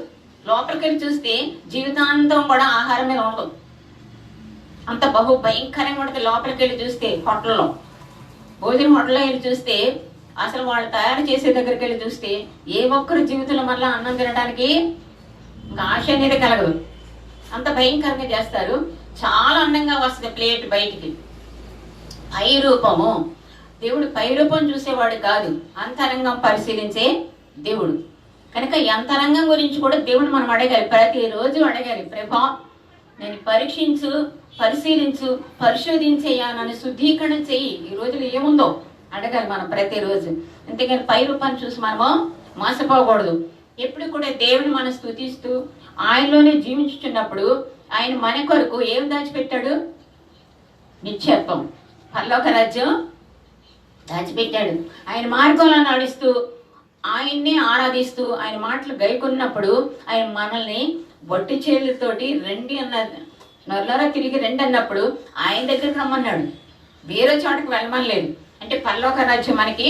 లోపలికి వెళ్ళి చూస్తే జీవితాంతం కూడా ఆహారం మీద ఉండదు, అంత బహు భయంకరంగా ఉంటుంది. లోపలికి వెళ్ళి చూస్తే హోటల్లో, భోజనం హోటల్లో వెళ్ళి చూస్తే, అసలు వాళ్ళు తయారు చేసే దగ్గరికి వెళ్ళి చూస్తే ఏ ఒక్కరు జీవితంలో మళ్ళీ అన్నం తినడానికి ఇంకా ఆశ అనేది కలగదు, అంత భయంకరంగా చేస్తారు. చాలా అందంగా వస్తుంది ప్లేట్ బయటికి. పై రూపము, దేవుడు పై రూపం చూసేవాడు కాదు, అంతరంగం పరిశీలించే దేవుడు. కనుక ఈ అంతరంగం గురించి కూడా దేవుడు మనం అడగాలి, ప్రతిరోజు అడగాలి. ప్రభా నేను పరిశీలించు, పరిశోధించేయా, నన్ను శుద్ధీకరణ చెయ్యి, ఈ రోజులు ఏముందో అడగాలి మనం ప్రతిరోజు. అంతేకాని పై రూపాన్ని చూసి మనము మోసపోకూడదు. ఎప్పుడు కూడా దేవుని మనం స్తుతిస్తూ ఆయనలోనే జీవించుచున్నప్పుడు ఆయన మన కొరకు ఏం దాచిపెట్టాడు? నిత్యత్వం, పరలోక రాజ్యం దాచిపెట్టాడు. ఆయన మార్గంలో నడుస్తూ ఆయన్ని ఆరాధిస్తూ ఆయన మాటలు గైకొన్నప్పుడు ఆయన మనల్ని బొట్టి చేతులతోటి రండి అన్నది, నొల్లరా తిరిగి రండి అన్నప్పుడు ఆయన దగ్గరికి రమ్మన్నాడు, వేరే చోటకి వెళ్ళమనలేదు. అంటే పరలోక రాజ్యం మనకి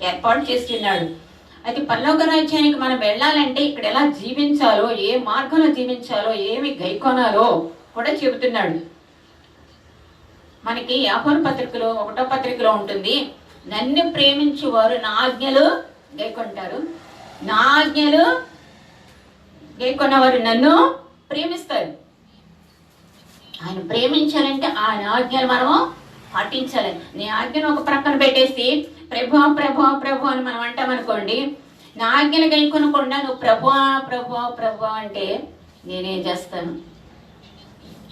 ఏర్పాటు చేస్తున్నాడు. అయితే పరలోక రాజ్యానికి మనం వెళ్ళాలంటే ఇక్కడ ఎలా జీవించాలో, ఏ మార్గంలో జీవించాలో, ఏమి గైకొనాలో కూడా చెబుతున్నాడు. మనకి యాకోబు పత్రికలో 1వ పత్రికలో ఉంటుంది, నన్ను ప్రేమించు వారు నా ఆజ్ఞలు గైకొంటారు, నా ఆజ్ఞలు గైకొన్నవారు నన్ను ప్రేమిస్తారు. ఆయన ప్రేమించాలంటే ఆయన ఆజ్ఞలు మనము పాటించాలి. నీ ఆజ్ఞను ఒక ప్రక్కన పెట్టేసి ప్రభు ప్రభు ప్రభు అని మనం అంటామనుకోండి, నా ఆజ్ఞలు గైకొనకుండా నువ్వు ప్రభు ప్రభు ప్రభు అంటే నేనేం చేస్తాను?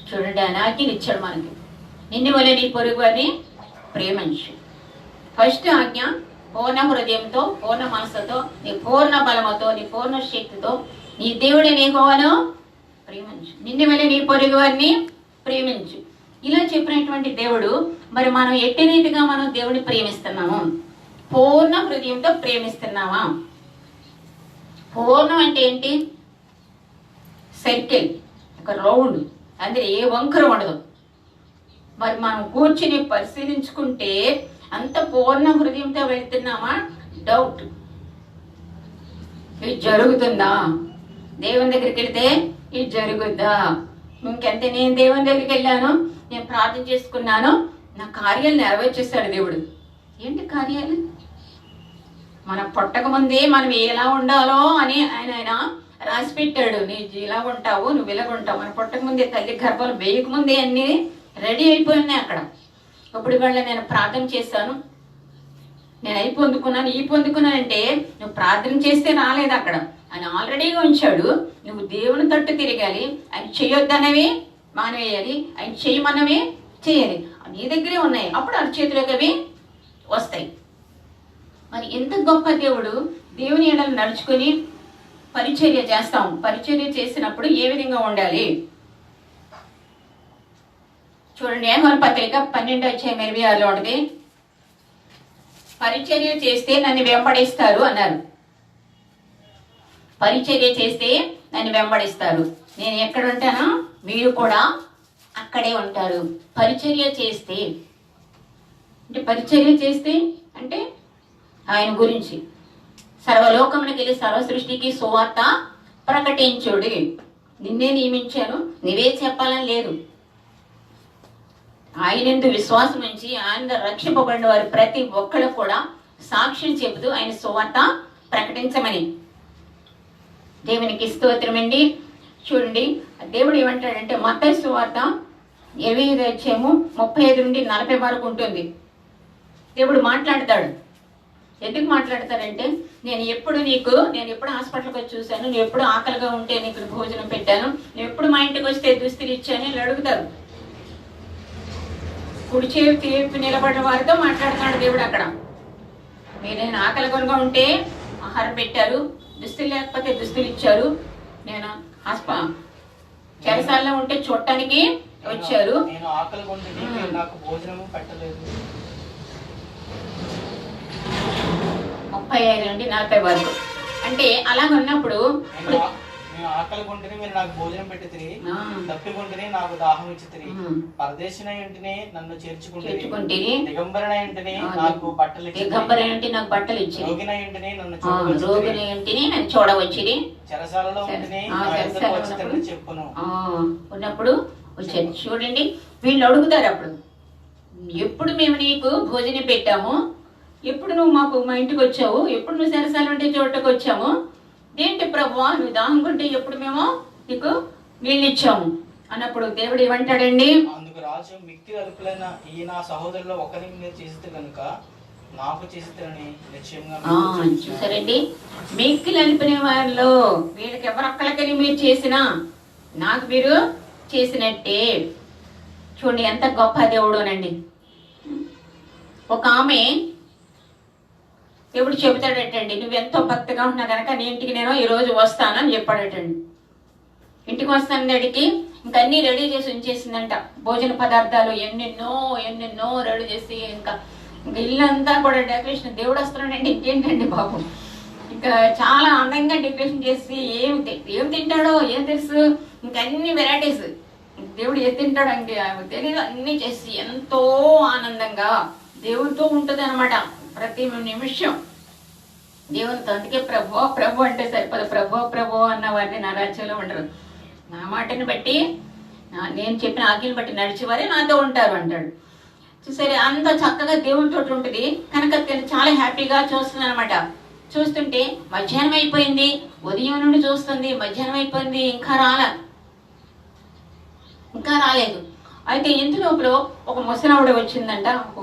చూడండి, ఆయన ఆజ్ఞలు ఇచ్చాడు మనకి, నిన్ను వల్ల నీ పొరుగు అని ప్రేమించు. ఫస్ట్ ఆజ్ఞ పూర్ణ హృదయంతో, పూర్ణ మనసుతో, నీ పూర్ణ బలముతో, నీ పూర్ణ శక్తితో నీ దేవుడే యెహోవాను ప్రేమించు, నిన్ను వల్ల నీ పొరుగు వారిని ప్రేమించు. ఇలా చెప్పినటువంటి దేవుడు మరి మనం ఎట్టి రీతిగా మనం దేవుడిని ప్రేమిస్తున్నాము? పూర్ణ హృదయంతో ప్రేమిస్తున్నామా? పూర్ణం అంటే ఏంటి? సర్కిల్, ఒక రౌండ్, అందులో ఏ వంకర ఉండదు. మరి మనం కూర్చుని పరిశీలించుకుంటే అంత పూర్ణ హృదయంతో వెళ్తున్నామా? డౌట్. ఇది జరుగుతుందా? దేవుని దగ్గరికి వెళ్తే ఇది జరుగుద్దా? ఇంకెంత నేను దేవుని దగ్గరికి వెళ్ళాను, నేను ప్రార్థన చేసుకున్నాను, నా కార్యాలు నెరవేర్చేస్తాడు దేవుడు. ఏంటి కార్యాలు? మనం పుట్టక ముందే మనం ఎలా ఉండాలో అని ఆయన రాసి పెట్టాడు. నీ ఇలా ఉంటావు, నువ్వు ఇలా ఉంటావు. మన పుట్టక ముందే, తల్లి గర్భాలు వేయక ముందే అన్ని రెడీ అయిపోయినాయి అక్కడ. ఇప్పుడు వాళ్ళ నేను ప్రార్థన చేశాను, నేను అయి పొందుకున్నాను, ఈ పొందుకున్నానంటే నువ్వు ప్రార్థన చేస్తే రాలేదు అక్కడ. ఆయన ఆల్రెడీగా ఉంచాడు. నువ్వు దేవుని తట్టు తిరగాలి, ఆయన చేయొద్దనవి మానేయాలి, ఆయన చేయమన్నవి చేయాలి. నీ దగ్గరే ఉన్నాయి, అప్పుడు అరచేతులకు అవి వస్తాయి. మరి ఎంత గొప్ప దేవుడు! దేవుని ఎడలు నడుచుకొని పరిచర్య చేస్తాం. పరిచర్య చేసినప్పుడు ఏ విధంగా ఉండాలి చూడండి. యోహాను పత్రిక 12:26 ఉంటుంది. పరిచర్య చేస్తే నన్ను వెంబడిస్తారు అన్నారు. పరిచర్య చేస్తే నన్ను వెంబడిస్తారు. నేను ఎక్కడ ఉంటానో మీరు కూడా అక్కడే ఉంటారు. పరిచర్య చేస్తే అంటే, పరిచర్య చేస్తే అంటే ఆయన గురించి, సర్వలోకమునికి వెళ్ళి సర్వ సృష్టికి సువార్త ప్రకటించుడి. నిన్నే నియమించాను, నువ్వే చెప్పాలని లేదు. ఆయనందు విశ్వాసం ఉంచి ఆయన రక్షింపబడిన వారు ప్రతి ఒక్కరు కూడా సాక్ష్యం చెబుతూ ఆయన సువార్త ప్రకటించమని. దేవునికి స్తోత్రం అండి. చూడండి, దేవుడు ఏమంటాడంటే మత్తయి సువార్త 25 అధ్యాయము 35 నుండి 40 వరకు ఉంటుంది. దేవుడు మాట్లాడతాడు. ఎందుకు మాట్లాడతాడంటే, నేను ఎప్పుడు హాస్పిటల్కి వచ్చి చూశాను, నేను ఎప్పుడు ఆకలిగా ఉంటే నీకు భోజనం పెట్టాను, నేను ఎప్పుడు మా ఇంటికి వస్తే దుస్తులు ఇచ్చాను అని అడుగుతారు. కుడి చేతి నిలబడిన వారితో మాట్లాడుతున్నాడు దేవుడు అక్కడ. మీరు నేను ఆకలిగా ఉంటే ఆహారం పెట్టారు, దుస్తులు లేకపోతే దుస్తులు ఇచ్చారు, నేను చెరసాలలో ఉంటే చూడటానికి వచ్చారు, నేను ఆకలిగా ఉంటే నాకు భోజనము పెట్టలేదు. 35 నుండి 40 వరకు. అంటే అలాగ ఉన్నప్పుడు ఆకలిగొంటిని మీరు నాకు భోజనం పెట్టితిరి, తప్పికొంటిని నాకు దాహం ఇచ్చితిరి, పరదేశినై ఉంటేనే నన్ను చేర్చుకుంటిరి, దిగంబరనై ఉంటేనే నాకు బట్టలు ఇచ్చిరి, రోగినై ఉంటేనే నన్ను చూడవచ్చిరి, చెరసాలలో ఉంటేనే వచ్చితని చెప్పును ఉన్నప్పుడు వచ్చారు. చూడండి, వీళ్ళు అడుగుతారు అప్పుడు, ఎప్పుడు మేము నీకు భోజనం పెట్టాము, ఎప్పుడు నువ్వు మా ఇంటికి వచ్చావు, ఎప్పుడు నువ్వు సరసాలు ఉంటే చోటకు వచ్చాము, ఏంటి ప్రభువా నువ్వు దాహం కొంటే ఎప్పుడు మేము నీకు నీళ్ళు ఇచ్చాము అన్నప్పుడు దేవుడు ఏమంటాడండి, అందుకు రాజు మిక్కిలి అల్పులైన ఈ నా సహోదరులో ఒకరికి మీరు చేస్తే కనుక నాకు చేస్తారని నిశ్చయంగా. చూసారండి, మిక్కిలి అల్పిన వారిలో వీళ్ళకి ఎవరొక్కరికని మీరు చేసినా నాకు మీరు చేసినట్టే. చూడండి ఎంత గొప్ప దేవుడునండి. ఒక ఆమె దేవుడు చెబుతాడటండి, నువ్వెంతో భక్తిగా ఉన్నా కనుక నీ ఇంటికి నేను ఈరోజు వస్తానని చెప్పాడటండి. ఇంటికి వస్తానడికి ఇంకా అన్ని రెడీ చేసి ఉంచేసిందంట. భోజన పదార్థాలు ఎన్నెన్నో రెడీ చేసి ఇంకా ఇల్లంతా కూడా డెకరేషన్. దేవుడు వస్తున్నాడండి, ఇంకేంటండి బాబు, ఇంకా చాలా అందంగా డెకరేషన్ చేసి ఏం తింటాడో ఏం తెలుసు, ఇంకా అన్ని వెరైటీస్ దేవుడు ఏం తింటాడు అంటే తెలియదు, అన్ని చేసి ఎంతో ఆనందంగా దేవుడితో ఉంటుంది అనమాట ప్రతి నిమిషం దేవునితో. అందుకే ప్రభు అంటే సరిపోదు, ప్రభు అన్న వారిని నా రాజ్యంలో ఉండరు, నా మాటని బట్టి నేను చెప్పిన ఆజ్ఞని బట్టి నడిచేవారే నాతో ఉంటారు అంటాడు. చూసారే అంత చక్కగా దేవునితో ఉంటుంది కనుక చాలా హ్యాపీగా చూస్తుంది అనమాట. చూస్తుంటే మధ్యాహ్నం అయిపోయింది, ఉదయం నుండి చూస్తుంది, మధ్యాహ్నం అయిపోయింది, ఇంకా రాలేదు. అయితే ఇంటి లోపల ఒక ముసలావిడ వచ్చిందంట, ఒక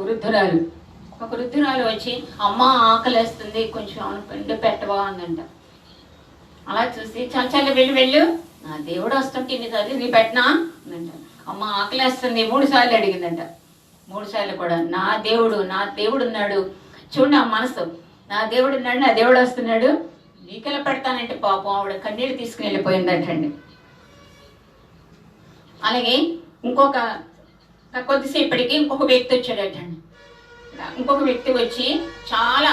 వృద్ధురాలు వచ్చి అమ్మ ఆకలేస్తుంది కొంచెం పిండి పెట్టవా అందంట. అలా చూసి చాలా వెళ్ళు నా దేవుడు వస్తుంటే నీ పెట్టనా అందంట. అమ్మ ఆకలేస్తుంది 3 సార్లు అడిగిందంట. 3 సార్లు కూడా నా దేవుడు ఉన్నాడు. చూడండి ఆ మనసు, నా దేవుడు ఉన్నాడు, నా దేవుడు వస్తున్నాడు, నీకెలా పెడతానంటే పాపం ఆవిడ కన్నీళ్ళు తీసుకుని వెళ్ళిపోయిందటండి. అలాగే కొద్దిసేపటికి ఇంకొక వ్యక్తి వచ్చాడటండి. ఇంకొక వ్యక్తి వచ్చి చాలా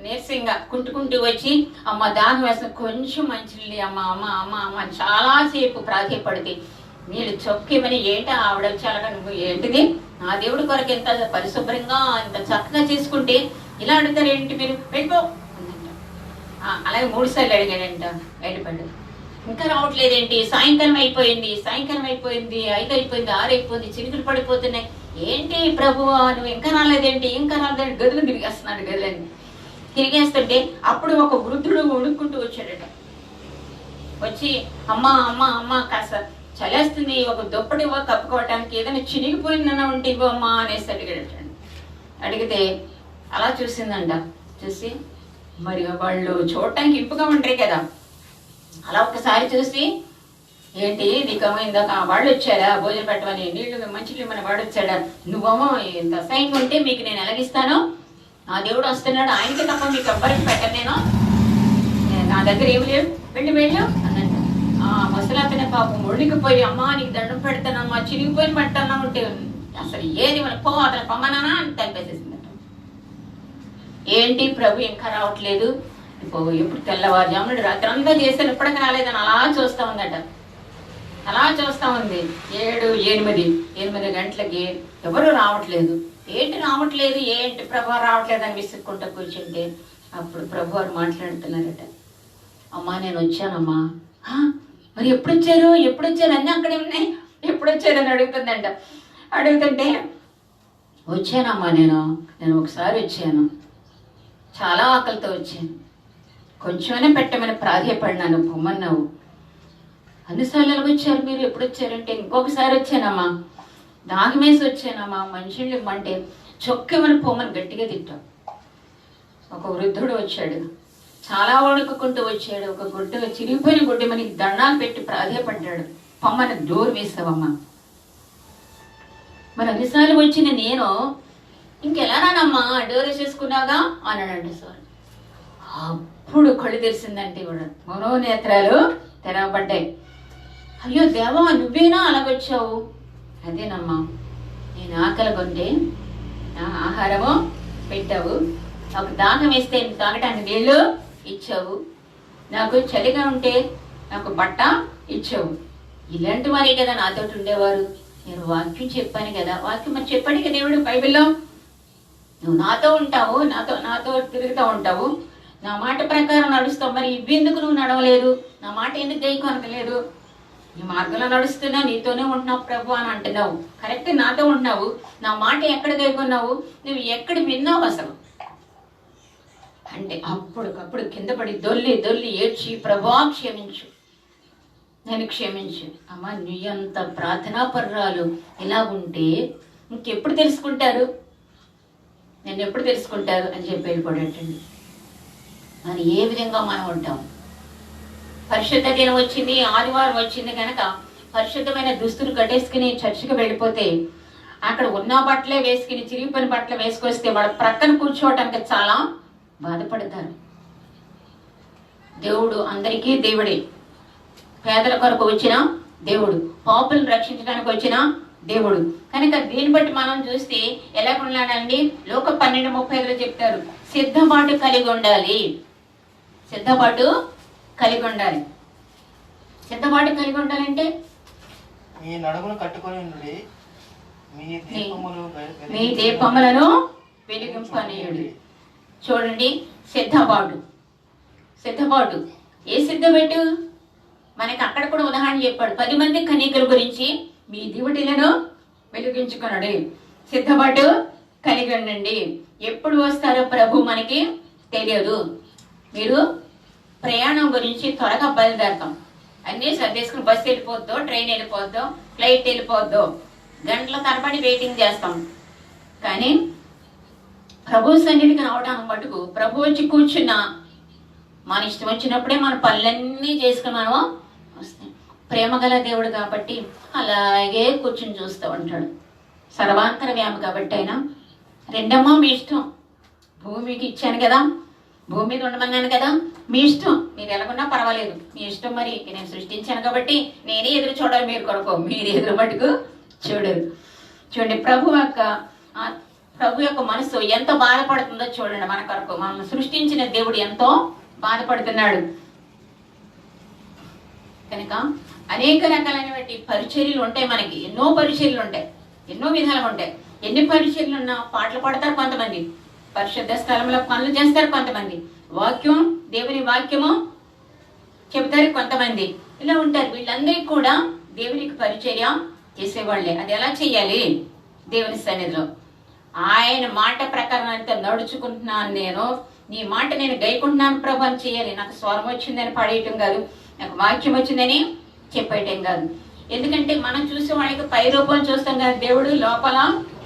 నీరసంగా కుంటూ వచ్చి అమ్మ దాహం వేసిన కొంచెం మంచినీళ్ళు అమ్మ చాలాసేపు ప్రాధాయపడితే నీళ్ళు చొక్కేమని ఏంటి ఆవిడ చాలా నువ్వు ఏంటిది నా దేవుడి కొరకు ఎంత పరిశుభ్రంగా ఇంత చక్కగా చేసుకుంటే ఇలా అడుగుతారు ఏంటి మీరు వెళ్ళిపో అందంట. అలాగే 3 సార్లు అడిగాడంట, వెళ్ళిపోయాడు. ఇంకా రావట్లేదేంటి, సాయంకాలం అయిపోయింది 5 అయిపోయింది 6 అయిపోయింది, చినుకులు పడిపోతున్నాయి, ఏంటి ప్రభువా నువ్వు ఇంకా రాలేదేంటి గదులు తిరిగేస్తున్నాడు. గదులని తిరిగేస్తుంటే అప్పుడు ఒక వృద్ధుడు ఉడుక్కుంటూ వచ్చాడట. వచ్చి అమ్మ కాస్త చలేస్తుంది, ఒక దుప్పటి కప్పుకోవటానికి ఏదైనా చినిగిపోయిందన్నా ఉంటే ఇవ్వు అమ్మా అనేసి అడిగాడటండి. అడిగితే అలా చూసిందంట. చూసి మరి వాళ్ళు చూడటానికి ఇంపుగా ఉంటాయి కదా, అలా ఒకసారి చూసి ఏంటి నీకమైందాక వాళ్ళు వచ్చారా భోజనం పెట్టమని, నీళ్లు మంచిలు మన వాడు వచ్చాడా, నువ్వేమో ఇంత అసహ్యంగా ఉంటే మీకు నేను ఎలాగిస్తాను, నా దేవుడు వస్తున్నాడు ఆయనకి తప్ప మీకు ఎవ్వరికి పెట్టను, నా దగ్గర ఏమి లేవు, వెళ్ళు అన్నట్టు. ముసలాతనే పాపం ఒళ్ళికిపోయి అమ్మా నీకు దండం పెడతానమ్మా చిరిగిపోయిన పెట్టానా ఉంటే అసలు ఏది మన పో అతను పొమ్మనానా అని తలిపేసేసిందట. ఏంటి ప్రభు ఇంకా రావట్లేదు, ఎప్పుడు తెల్లవారుజామున రాత్రి అంతా చేశాను ఇప్పటికీ రాలేదని అలా చూస్తా ఉందట. అలా చూస్తా ఉంది 7-8 గంటలకి ఎవరు రావట్లేదు. ఏంటి ప్రభు రావట్లేదు అని విసుక్కుంటూ కూర్చుంటే అప్పుడు ప్రభు వారు మాట్లాడుతున్నారట, అమ్మా నేను వచ్చానమ్మా. మరి ఎప్పుడు వచ్చారు అన్నీ అక్కడే ఉన్నాయి, ఎప్పుడు వచ్చారని అడుగుతుందంట. అడుగుతుంటే వచ్చానమ్మా, నేను ఒకసారి వచ్చాను, చాలా ఆకలితో వచ్చాను, కొంచెమైనా పెట్టమని ప్రాధేయపడినాను, పొమ్మన్నావు. అన్నిసార్లు వచ్చారు మీరు, ఎప్పుడు వచ్చారంటే ఇంకొకసారి వచ్చానమ్మా, దాహమేసి వచ్చానమ్మా, మనుషులు ఇమ్మంటే చొక్కమని పొమ్మని గట్టిగా తిట్టావు. ఒక వృద్ధుడు వచ్చాడు, చాలా వణుకుంటూ వచ్చాడు, ఒక చిరిగిపోయిన గుడ్డి మనకి దండాలు పెట్టి ప్రాధేయపడ్డాడు, పొమ్మని డోర్ వేసావమ్మా. మరి అన్నిసార్లు వచ్చిన నేను ఇంకెలానమ్మా డోర్ వేసేసుకున్నాగా అన్నాడండి సార్. అప్పుడు కళ్ళు తెరిసిందంటే కూడా మనోనేత్రాలు తెరవబడ్డాయి. అయ్యో దేవా, నువ్వేనా అలాగొచ్చావు? అదేనమ్మా, నేను ఆకలి కొంటే ఆహారము పెట్టావు, నాకు దాహం వేస్తే తాగటానికి నీళ్ళు ఇచ్చావు, నాకు చలిగా ఉంటే నాకు బట్ట ఇచ్చావు. ఇలాంటి వారే కదా నాతో ఉండేవారు. నేను వాక్యం చెప్పాను కదా, వాక్యం మరి చెప్పాడు కదా దేవుడు బైబిల్లో, నువ్వు నాతో ఉంటావు, నాతో తిరుగుతూ ఉంటావు, నా మాట ప్రకారం నడుస్తావు. మరి ఇవ్వెందుకు నువ్వు నడవలేదు? నా మాట ఎందుకు గైకొనలేదు? నీ మార్గంలో నడుస్తున్నా, నీతోనే ఉంటున్నావు ప్రభు అని అంటున్నావు, కరెక్ట్ నాతో ఉంటున్నావు, నా మాట ఎక్కడ గైకొన్నావు? నువ్వు ఎక్కడ విన్నావు అసలు అంటే అప్పటికప్పుడు కింద పడి దొల్లి ఏడ్చి, ప్రభా క్షమించు, నేను క్షమించు. అమ్మ, నీ అంత ప్రార్థనా పర్రాలు ఇలా ఉంటే ఇంకెప్పుడు తెలుసుకుంటారు, నేను ఎప్పుడు తెలుసుకుంటారు అని చెప్పి వెళ్ళిపోడేటండి. మరి ఏ విధంగా మనం ఉంటాం? పరిశుద్ధ దినం వచ్చింది, ఆదివారం వచ్చింది కనుక పరిశుద్ధమైన దుస్తులు కట్టేసుకుని చర్చికి వెళ్ళిపోతే అక్కడ ఉన్న బట్టలే వేసుకుని చిరిగిపోయిన బట్టలు వేసుకొస్తే వాళ్ళ ప్రక్కన కూర్చోవటానికి చాలా బాధపడతారు. దేవుడు అందరికీ దేవుడే, పేదల కొరకు వచ్చిన దేవుడు, పాపులను రక్షించడానికి వచ్చిన దేవుడు కనుక దీన్ని బట్టి మనం చూస్తే ఎలా ఉన్నాడండి? లోక 12:35 చెప్తారు, సిద్ధపాటు కలిగి ఉండాలి. సిద్ధపాటు కలిగి ఉండాలి. సిద్ధపాటు కలిగి ఉండాలంటే మీ నడుమును కట్టుకొని ఉండుడి, మీ దీపములను వెలిగింపనీయుడి. చూడండి, సిద్ధపాటు ఏ సిద్ధపెట్టు? మనకి అక్కడ కూడా ఉదాహరణ చెప్పాడు, 10 మంది కన్యకల గురించి, మీ దివిటీలను వెలిగించుకున్నాడు. సిద్ధపాటు కలిగి ఉండండి. ఎప్పుడు వస్తారో ప్రభు మనకి తెలియదు. మీరు ప్రయాణం గురించి త్వరగా బయలుదేరతాం, అన్నీ సర్దేసుకుని బస్సు వెళ్ళిపోద్దో, ట్రైన్ వెళ్ళిపోద్దో, ఫ్లైట్ వెళ్ళిపోద్దో, గంటల తరబడి వెయిటింగ్ చేస్తాం. కానీ ప్రభు సన్నిధికి రావడానికి మటుకు ప్రభు వచ్చి కూర్చున్నా మన ఇష్టం వచ్చినప్పుడే మన పనులన్నీ చేసుకుని మనం వస్తాం. ప్రేమ గల దేవుడు కాబట్టి అలాగే కూర్చుని చూస్తూ ఉంటాడు. సర్వాంతర వ్యామ కాబట్టి అయినా రెండమ్మా మీ ఇష్టం, భూమికి ఇచ్చాను కదా, భూమి మీద ఉండమన్నాను కదా, మీ ఇష్టం, మీరు ఎలాగున్నా పర్వాలేదు, మీ ఇష్టం. మరి నేను సృష్టించాను కాబట్టి నేనే ఎదురు చూడాలి, మీరు కొరకు మీరు ఎదురు మటుకు చూడరు. చూడండి, ప్రభు యొక్క మనసు ఎంత బాధపడుతుందో చూడండి. మన కొరకు మనల్ని సృష్టించిన దేవుడు ఎంతో బాధపడుతున్నాడు. కనుక అనేక రకాలైనటువంటి పరిచర్యలు ఉంటాయి, మనకి ఎన్నో పరిచర్యలు ఉంటాయి, ఎన్నో విధాలుగా ఉంటాయి. ఎన్ని పరిచర్యలు ఉన్నా పాటలు పాడతారు కొంతమంది, పరిశుద్ధ స్థలంలో పనులు చేస్తారు కొంతమంది, దేవుని వాక్యము చెబుతారు కొంతమంది, ఇలా ఉంటారు. వీళ్ళందరికీ కూడా దేవునికి పరిచర్య చేసేవాళ్లే. అది ఎలా చెయ్యాలి? దేవుని సన్నిధిలో ఆయన మాట ప్రకారం అంతా నడుచుకుంటున్నాను, నేను నీ మాట నేను గైకుంటున్నాను ప్రభు అని చేయాలి. నాకు స్వరం వచ్చిందని పాడేయటం కాదు, నాకు వాక్యం వచ్చిందని చెప్పేయటం కాదు. ఎందుకంటే మనం చూసే వాళ్ళకి పై రూపం చూస్తాం కదా, దేవుడు లోపల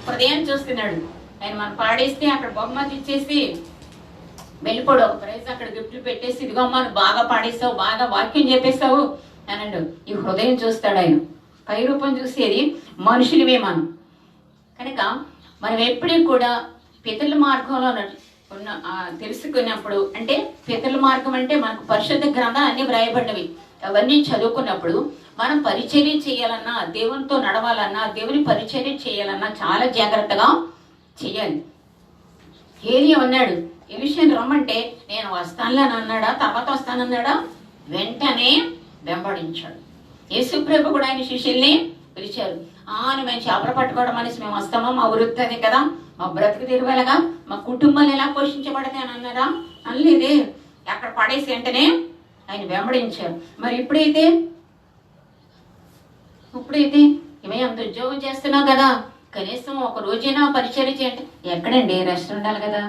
హృదయాన్ని చూస్తున్నాడు. ఆయన మనం పాడేస్తే అక్కడ బహుమతి ఇచ్చేసి వెళ్ళిపోడు, ఒక ప్రైజ్ అక్కడ గిఫ్ట్లు పెట్టేసి, ఇదిగో అమ్మా నువ్వు బాగా పాడేస్తావు, బాగా వాక్యం చెప్పేస్తావు అనండు. ఈ హృదయం చూస్తాడు ఆయన, పై రూపం చూసేది మనుషులమే మనం. కనుక మనం ఎప్పుడూ కూడా పితరుల మార్గంలో తెలుసుకున్నప్పుడు, అంటే పితరుల మార్గం అంటే మనకు పరిశుద్ధ గ్రంథాలు అన్ని వ్రాయబడినవి, అవన్నీ చదువుకున్నప్పుడు మనం పరిచర్య చేయాలన్నా, దేవునితో నడవాలన్నా, దేవుని పరిచర్య చేయాలన్నా చాలా జాగ్రత్తగా చేయాలి. ఏలియా అన్నాడు, ఎలీషాని రమ్మంటే నేను వస్తానులేని అన్నాడా, తర్వాత వస్తానన్నాడా? వెంటనే వెంబడించాడు. యేసు ప్రభు కూడా ఆయన శిష్యుల్ని పిలిచారు. మేము చేపలు పట్టుకోవడం అనేసి మేము వస్తామా, మా వృత్తి అది కదా, మా బ్రతుకు తెరవాలగా, మా కుటుంబాలు ఎలా పోషించబడతాయి అని అన్నారా? అనలేదే. అక్కడ పడేసి వెంటనే ఆయన వెంబడించారు. మరి ఇప్పుడైతే ఇవే అంత ఉద్యోగం చేస్తున్నావు కదా, కనీసం ఒక రోజైనా పరిచయం చేయండి. ఎక్కడండి, రెస్ట్ ఉండాలి కదా.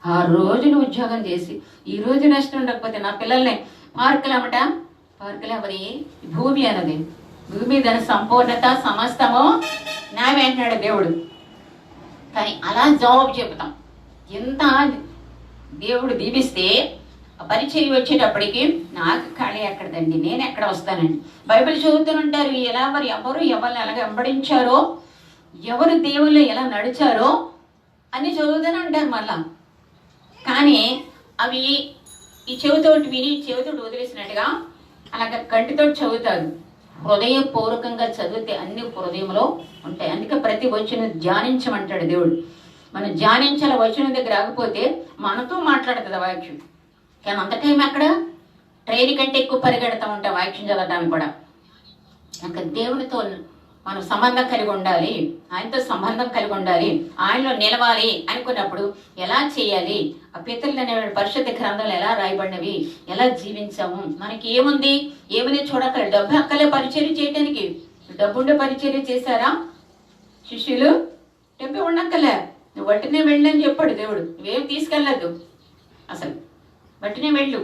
6 రోజులు ఉద్యోగం చేసి ఈ రోజు రెస్ట్ ఉండకపోతే నా పిల్లల్ని పార్కులు ఎవరి భూమి అన్నది, భూమి దాని సంపూర్ణత సమస్తము నావే అంటున్నాడు దేవుడు. కానీ అలా జవాబు చెబుతాం. ఎంత దేవుడు దీవిస్తే ఆ పరిచయం వచ్చేటప్పటికి నాకు ఖాళీ ఎక్కడదండి, నేను ఎక్కడ వస్తానండి. బైబిల్ చదువుతుంటారు ఎవరు ఎవరిని ఎలాగ వెంబడించారో, ఎవరు దేవుళ్ళు ఎలా నడిచారో అని చదువుతూనే అంటారు మళ్ళా. కానీ అవి ఈ చెవితోటి విని చెవితోటి వదిలేసినట్టుగా అలాగ కంటితో చదువుతారు. హృదయపూర్వకంగా చదివితే అన్ని హృదయంలో ఉంటాయి. అందుకే ప్రతి వచనం ధ్యానించమంటాడు దేవుడు. మనం ధ్యానించాల వచనం దగ్గర ఆగిపోతే మనతో మాట్లాడుతుంది వాక్యం. కానీ అంత టైం అక్కడ ట్రైన్ కంటే ఎక్కువ పరిగెడతా ఉంటాం వాక్యం చదవడానికి కూడా. ఇంకా దేవునితో మనం సంబంధం కలిగి ఉండాలి, ఆయనతో సంబంధం కలిగి ఉండాలి, ఆయనలో నిలవాలి అనుకున్నప్పుడు ఎలా చేయాలి, ఆ పితరులు అనే పరిశుద్ధ గ్రంథాలు ఎలా రాయబడినవి, ఎలా జీవించాము, మనకి ఏముంది చూడక్కర్లేదు. డబ్బు అక్కలే పరిచర్య చేయడానికి. డబ్బు ఉండే పరిచర్య చేశారా శిష్యులు? డబ్బు ఉండక్కలే, నువ్వు వట్టినే వెళ్ళని చెప్పాడు దేవుడు. నువ్వేం తీసుకెళ్ళద్దు, అసలు వట్టినే వెళ్ళు.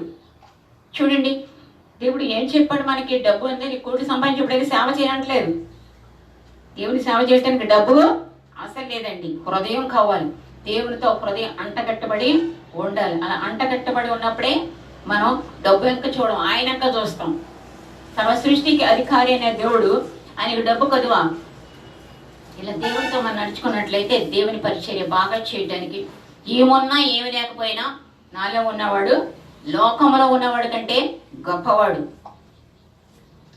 చూడండి దేవుడు ఏం చెప్పాడు మనకి, డబ్బు అంటే నీ కోటి సంపాదించేప్పుడైతే సేవ చేయట్లేదు. దేవుని సేవ చేయడానికి డబ్బు అసలు లేదండి, హృదయం కావాలి. దేవునితో హృదయం అంటగట్టబడి ఉండాలి. అలా అంటగట్టబడి ఉన్నప్పుడే మనం డబ్బు వెనక చూడం, ఆయన వెనక చూస్తాం. సర్వ సృష్టికి అధికారి అనే దేవుడు, ఆయనకు డబ్బు కదువా. ఇలా దేవునితో మనం నడుచుకున్నట్లయితే దేవుని పరిచర్య బాగా చేయడానికి, ఏమున్నా ఏమి లేకపోయినా నాలో ఉన్నవాడు లోకంలో ఉన్నవాడు కంటే గొప్పవాడు,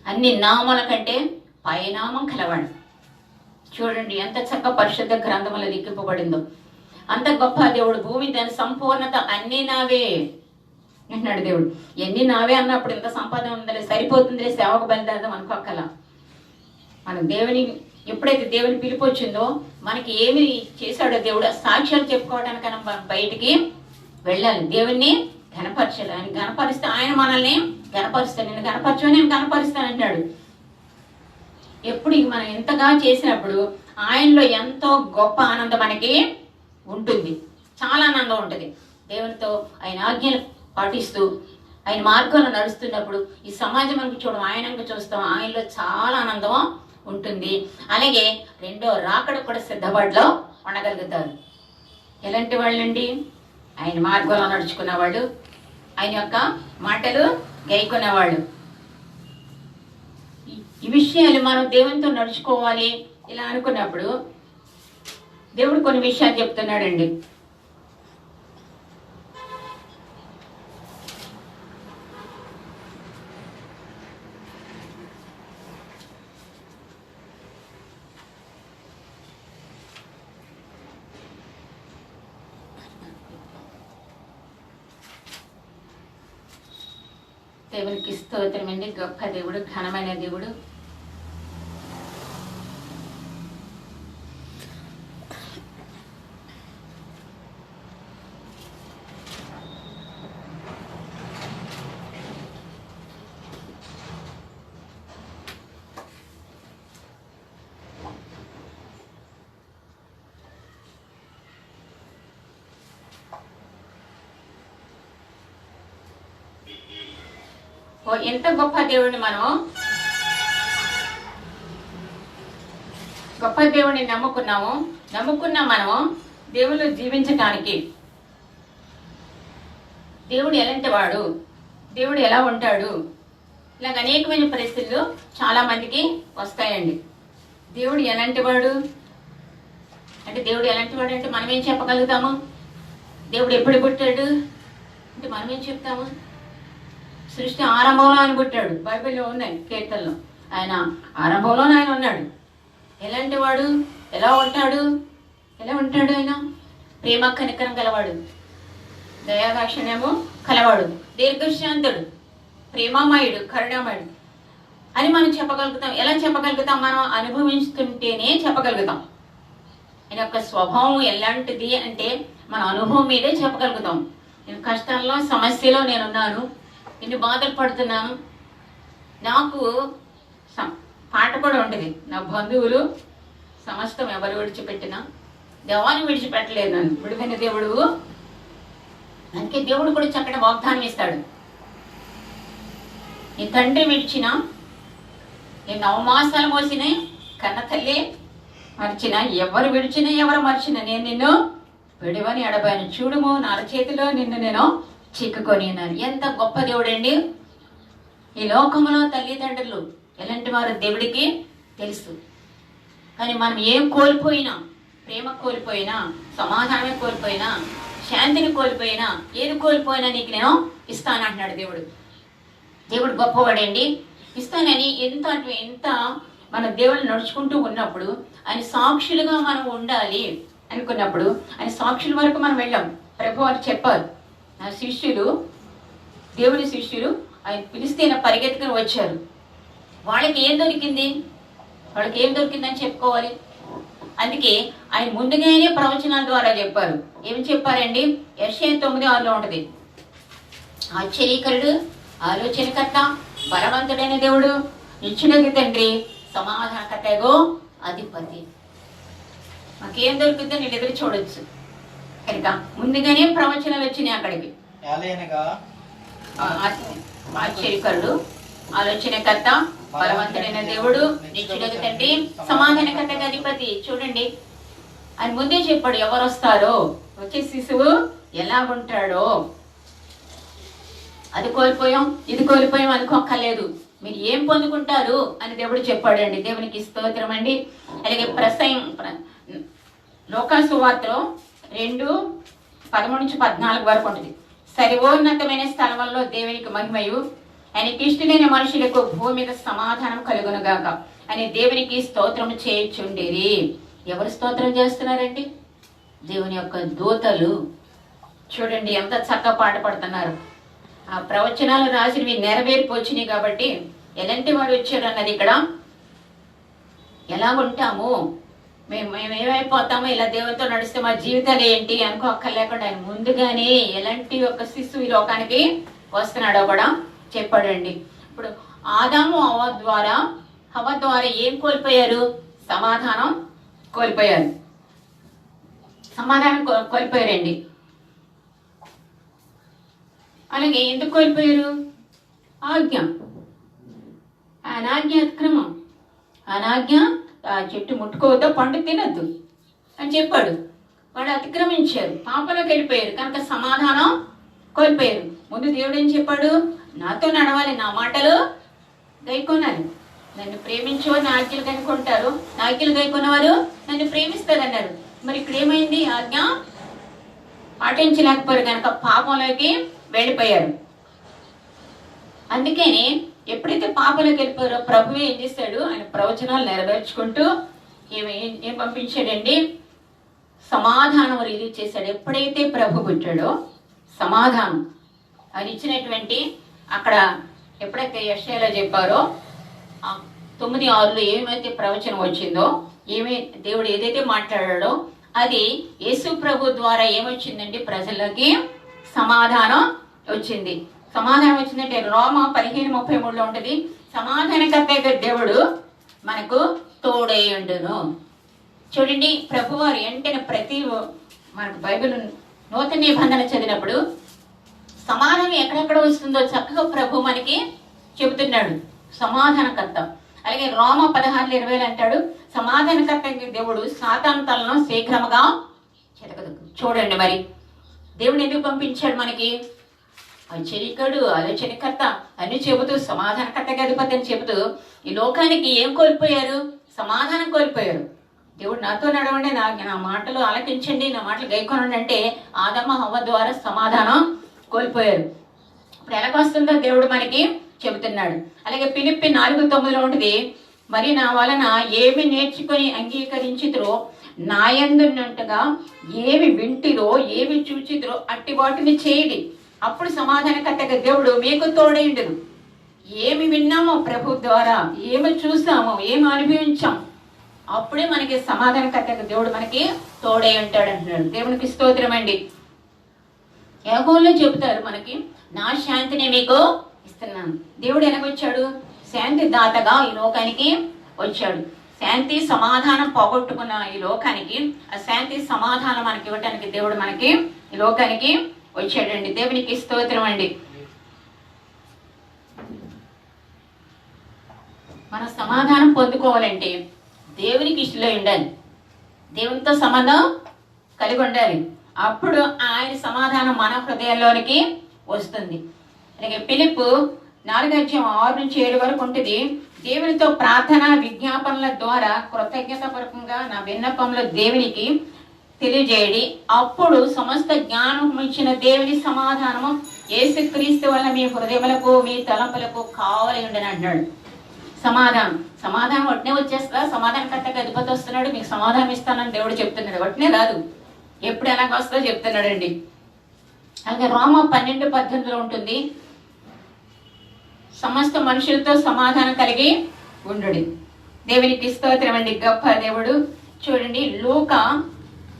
అన్ని నామాల కంటే పైనామం కలవాడు. చూడండి ఎంత చక్క పరిశుద్ధ గ్రంథంలో లిఖింపబడిందో. అంత గొప్ప దేవుడు. భూమి దాని సంపూర్ణత అన్నీ నావే అంటున్నాడు దేవుడు. ఎన్ని నావే అన్నప్పుడు ఇంత సంపాదన ఉందలే, సరిపోతుందిలే సేవకు బయలుదేరదాం అనుకోకల. మన దేవుని ఎప్పుడైతే దేవుని పిలుపు వచ్చిందో, మనకి ఏమి చేశాడో దేవుడు సాక్ష్యాలు చెప్పుకోవడానికైనా మనం బయటికి వెళ్ళాలి. దేవుణ్ణి ఘనపరచాలి. ఆయన ఘనపరిస్తే ఆయన మనల్ని ఘనపరుస్తాను. నేను ఘనపరచు, నేను ఘనపరుస్తాను అంటున్నాడు. ఎప్పుడు మనం ఎంతగా చేసినప్పుడు ఆయనలో ఎంతో గొప్ప ఆనందం మనకి ఉంటుంది. చాలా ఆనందం ఉంటుంది. దేవునితో ఆయన ఆజ్ఞలు పాటిస్తూ ఆయన మార్గంలో నడుస్తున్నప్పుడు ఈ సమాజం మనకు చూడడం, ఆయనకు చూస్తాం, ఆయనలో చాలా ఆనందం ఉంటుంది. అలాగే రెండో రాకడ కూడా సిద్ధపడిలో ఉండగలుగుతారు. ఎలాంటి వాళ్ళండి? ఆయన మార్గంలో నడుచుకున్నవాళ్ళు, ఆయన యొక్క మాటలు గైకునేవాళ్ళు. ఈ విషయాలు మనం దేవునితో నడుచుకోవాలి ఇలా అనుకున్నప్పుడు దేవుడు కొన్ని విషయాలు చెప్తున్నాడండి. దేవునికి స్తోత్రమండి. గొప్ప దేవుడు, ఘనమైన దేవుడు. ఎంత గొప్ప దేవుడిని గొప్ప దేవుడిని నమ్ముకున్నాం మనము దేవుళ్ళు జీవించటానికి. దేవుడు ఎలాంటి వాడు, దేవుడు ఎలా ఉంటాడు, ఇలాగ అనేకమైన పరిస్థితులు చాలా మందికి వస్తాయండి. దేవుడు ఎలాంటి వాడు అంటే మనం ఏం చెప్పగలుగుతాము? దేవుడు ఎప్పుడు పుట్టాడు అంటే మనం ఏం చెప్తాము? సృష్టి ఆరంభంలో ఆయన పుట్టాడు. బైబిల్లో ఉన్నాయి కీర్తనలో. ఆయన ఆరంభంలోనే ఆయన ఉన్నాడు. ఎలాంటి వాడు, ఎలా ఉంటాడు ఆయన? ప్రేమ కనికరం గలవాడు, దయాదాక్షిణ్యము కలవాడు, దీర్ఘశాంతుడు, ప్రేమమయుడు, కరుణామయుడు అని మనం చెప్పగలుగుతాం. ఎలా చెప్పగలుగుతాం? మనం అనుభవిస్తుంటేనే చెప్పగలుగుతాం. ఆయన యొక్క స్వభావం ఎలాంటిది అంటే మన అనుభవం మీదే చెప్పగలుగుతాం. నేను కష్టాల్లో సమస్యలో నేనున్నాను, ఇన్ని బాధలు పడుతున్నాను. నాకు పాట కూడా ఉంటుంది, నా బంధువులు సమస్తం ఎవరు విడిచిపెట్టినా దేవాన్ని విడిచిపెట్టలేదు, నన్ను విడిపోయిన దేవుడు. అందుకే దేవుడు కూడా చక్కటి వాగ్దానం ఇస్తాడు. నీ తండ్రి విడిచిన, నీ 9 మాసాలు మోసిన కన్న తల్లి మర్చిన, ఎవరు విడిచినా ఎవరు మర్చిన నేను నిన్ను విడివని ఎడబాను, చూడుము నా చేతిలో నిన్ను నేను చిక్కుకొని ఉన్నాను. ఎంత గొప్ప దేవుడండి. ఈ లోకంలో తల్లిదండ్రులు ఎలాంటి వారు దేవుడికి తెలుసు. కానీ మనం ఏం కోల్పోయినా, ప్రేమ కోల్పోయినా, సమాధానం కోల్పోయినా, శాంతిని కోల్పోయినా, ఏది కోల్పోయినా నీకు నేను ఇస్తానంటున్నాడు దేవుడు. దేవుడు గొప్పవాడండి. ఇస్తానని ఎంత మన దేవుడు నడుచుకుంటూ ఉన్నప్పుడు ఆయన సాక్షులుగా మనం ఉండాలి అనుకున్నప్పుడు ఆయన సాక్షుల వరకు మనం వెళ్ళాం. ప్రభు వారు చెప్పారు, నా శిష్యులు, దేవుని శిష్యులు ఆయన పిలిస్తే పరిగెత్తుకుని వచ్చారు. వాళ్ళకి ఏం దొరికింది? వాళ్ళకి ఏం దొరికిందని చెప్పుకోవాలి. అందుకే ఆయన ముందుగానే ప్రవచనాల ద్వారా చెప్పారు. ఏమి చెప్పారండి? యెషయా 9:6 ఉంటుంది, ఆశ్చర్యకరుడు, ఆలోచనకర్త, బలవంతుడైన దేవుడు, నిత్యుడగు తండ్రి, సమాధానకర్తగో అధిపతి. మాకేం దొరుకుతుందో నేను ఎదురు చూడొచ్చు కనుక ముందుగానే ప్రవచనాలు వచ్చినాయి అక్కడికి. ఆశ్చర్యకరుడు, ఆలోచనకర్త, బలవంతుడైన దేవుడు, నిత్యుడగు తండ్రి, సమాధానకర్తగా అధిపతి. చూడండి, ఆయన ముందే చెప్పాడు ఎవరు వస్తారో, వచ్చే శిశువు ఎలాగుంటాడో. అది కోల్పోయాం, ఇది కోల్పోయాం అనుకోక్కర్లేదు, మీరు ఏం పొందుకుంటారు అని దేవుడు చెప్పాడండి. దేవునికి స్తోత్రం అండి. అలాగే లోకాసు వార్తలో 2:13-14 వరకు ఉంటుంది. సర్వోన్నతమైన స్థలంలో దేవునికి మహిమయు, ఆయనకి ఇష్టమైన మనుషులకు భూమి మీద సమాధానం కలుగునుగాక అని దేవునికి స్తోత్రం చేయుచుండేది. ఎవరు స్తోత్రం చేస్తున్నారండి? దేవుని యొక్క దూతలు. చూడండి ఎంత చక్కగా పాట పడుతున్నారు. ఆ ప్రవచనాలు రాసినవి నెరవేర్పొచ్చినాయి కాబట్టి ఎలాంటి వారు వచ్చారు అన్నది ఇక్కడ. ఎలా ఉంటాము, మేము ఏమైపోతామో, ఇలా దేవునితో నడిస్తే మా జీవితాలు ఏంటి అనుకోక్కర్లేకుండా ఆయన ముందుగానే ఎలాంటి ఒక శిశువు ఈ లోకానికి వస్తున్నాడో కూడా చెప్పాడండి. ఇప్పుడు ఆదాము హవ్వ ద్వారా ఏం కోల్పోయారు? సమాధానం కోల్పోయారు. సమాధానం కోల్పోయారండి. అలాగే ఎందుకు కోల్పోయారు? ఆజ్ఞ, అనాజ్ఞ, అతిక్రమం. అనాజ్ఞ, ఆ చెట్టు ముట్టుకోవద్దు, పండు తినద్దు అని చెప్పాడు. వాడు అతిక్రమించారు, పాపలోకి వెళ్ళిపోయారు కనుక సమాధానం కోల్పోయారు. ముందు దేవుడు ఏం చెప్పాడు? నాతో నడవాలి, నా మాటలు గైకొనాలి, నన్ను ప్రేమించేవారు నా ఆజ్ఞలు కనుక్కుంటారు, నా ఆజ్ఞలు గైకొన్నవారు నన్ను ప్రేమిస్తారన్నారు. మరి ఇక్కడ ఏమైంది? ఆజ్ఞ పాటించలేకపోయారు కనుక పాపంలోకి వెళ్ళిపోయారు. అందుకని ఎప్పుడైతే పాపలోకి వెళ్ళిపోయారో ప్రభువే ఏం చేశాడు? ఆయన ప్రవచనాలు నెరవేర్చుకుంటూ ఏం పంపించాడండి? సమాధానం రిలీజ్ చేశాడు. ఎప్పుడైతే ప్రభు పుట్టాడో సమాధానం అది ఇచ్చినటువంటి అక్కడ ఎప్పుడైతే యెషయాలో చెప్పారో 9:6 ఏమైతే ప్రవచనం వచ్చిందో, దేవుడు ఏదైతే మాట్లాడాడో అది యేసు ప్రభు ద్వారా ఏమొచ్చిందండి? ప్రజలకి సమాధానం వచ్చింది. సమాధానం వచ్చిందంటే రోమ 15:33 ఉంటుంది, సమాధానకర్త దేవుడు మనకు తోడైయుండును. చూడండి, ప్రభువారు వెంటనే మనకు బైబిల్ నూతన నిబంధన చదివినప్పుడు సమాధానం ఎక్కడెక్కడ వస్తుందో చక్కగా ప్రభు మనకి చెబుతున్నాడు. సమాధానకర్త. అలాగే రోమ 16:20 అంటాడు, సమాధానకర్త దేవుడు సాతాను తలను శీఘ్రముగా చెరగదు. చూడండి, మరి దేవుడు ఎందుకు పంపించాడు మనకి? ఆశ్చర్యకరుడు, ఆలోచనకర్త అన్ని చెబుతూ సమాధానకర్తగా అధిపతి అని చెబుతూ ఈ లోకానికి ఏం కోల్పోయారు? సమాధానం కోల్పోయారు. దేవుడు నాతో నడవండి, నా మాటలు ఆలకించండి, నా మాటలు గైకొనండి అంటే ఆదమ హవ్వ ద్వారా సమాధానం కోల్పోయారు. ఇప్పుడు ఎలాగొస్తుందో దేవుడు మనకి చెబుతున్నాడు. అలాగే ఫిలిప్పీ 4:9 ఉంటుంది, మరి నా వలన ఏమి నేర్చుకొని అంగీకరించితురో, నాయందున్నట్టుగా ఏమి వింటిరో, ఏమి చూచితురో అట్టి వాటిని చేయండి, అప్పుడు సమాధానకర్తగా దేవుడు మీకు తోడైండును. ఏమి విన్నామో ప్రభు ద్వారా, ఏమి చూసామో, ఏమి అనుభవించాం, అప్పుడే మనకి సమాధానకర్తగా దేవుడు మనకి తోడై ఉంటాడు అంటున్నాడు. దేవునికి స్తోత్రం అండి. యాకోబులో చెబుతారు మనకి, నా శాంతిని మీకు ఇస్తున్నాను. దేవుడు ఎలాగొచ్చాడు? శాంతి దాతగా ఈ లోకానికి వచ్చాడు. శాంతి సమాధానం పోగొట్టుకున్న ఈ లోకానికి ఆ శాంతి సమాధానం మనకి ఇవ్వటానికి దేవుడు మనకి ఈ లోకానికి వచ్చాడండి. దేవునికి స్తోత్రం అండి. మన సమాధానం పొందుకోవాలంటే దేవునికి ఇష్టలై ఉండాలి, దేవునితో సంబంధం కలిగి ఉండాలి. అప్పుడు ఆయన సమాధానం మన హృదయంలోనికి వస్తుంది. అలాగే ఫిలిప్పు 4:6-7 వరకు ఉంటుంది. దేవునితో ప్రార్థన విజ్ఞాపనల ద్వారా కృతజ్ఞతాపూర్వకంగా నా విన్నపంలో దేవునికి తెలియజేయడి, అప్పుడు సమస్త జ్ఞానం ఇచ్చిన దేవుని సమాధానము యేసుక్రీస్తు వల్ల మీ హృదయములకు మీ తలంపులకు కావలి ఉండని అంటున్నాడు. సమాధానం ఒట్నే వచ్చేస్తా, సమాధానకర్తగా అధిపతి వస్తున్నాడు, మీకు సమాధానం ఇస్తానని దేవుడు చెప్తున్నాడు. ఒట్నే రాదు, ఎప్పుడు ఎలాగ వస్తుందో చెప్తున్నాడండి. అలాగే రోమా 12:18 ఉంటుంది, సమస్త మనుషులతో సమాధానం కలిగి ఉండుడి. దేవునికి స్తోత్రం అండి. గొప్ప దేవుడు. చూడండి, లూకా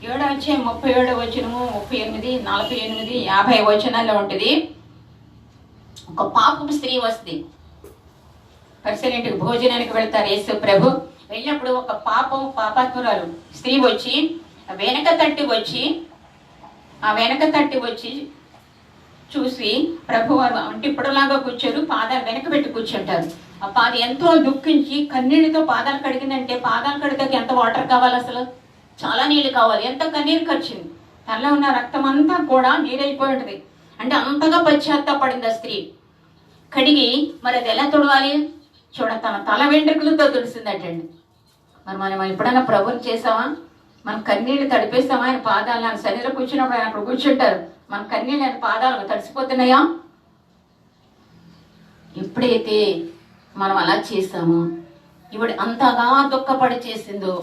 7:37 వచనము, 38, 48, 50 వచనాల్లో ఉంటుంది. ఒక పాపపు స్త్రీ వస్తుంది. పరిసరింటికి భోజనానికి వెళ్తారు యేసు ప్రభు. వెళ్ళినప్పుడు ఒక పాపాత్మురాలు స్త్రీ వచ్చి ఆ వెనక తట్టి వచ్చి చూసి ప్రభు వారు అంటే ఇప్పుడులాగా కూర్చోరు, పాదాలు వెనక పెట్టి కూర్చుంటారు. ఆ పాది ఎంతో దుఃఖించి కన్నీళ్ళతో పాదాలు కడిగిందంటే, పాదాలు కడిగాక ఎంత వాటర్ కావాలి, అసలు చాలా నీళ్ళు కావాలి, ఎంత కన్నీరు ఖర్చింది. తనలో ఉన్న రక్తం అంతా కూడా నీరైపోయి ఉంటుంది. అంటే అంతగా పశ్చాత్తాపడింది ఆ స్త్రీ. కడిగి మరి అది ఎలా తుడవాలి? తన తల వెంట్రుకలతో తుడిసిందటండి. మరి మనం ఎప్పుడైనా ప్రభుని చేసామా? మనం కన్నీళ్ళు తడిపేస్తామా? ఆయన పాదాలు ఆయన శరీరం కూర్చున్నప్పుడు ఆయన అక్కడ కూర్చుంటారు, మన కన్నీళ్ళు ఆయన పాదాలు తడిసిపోతున్నాయా? ఎప్పుడైతే మనం అలా చేసామో, ఇప్పుడు అంతగా దుఃఖపడి చేసిందో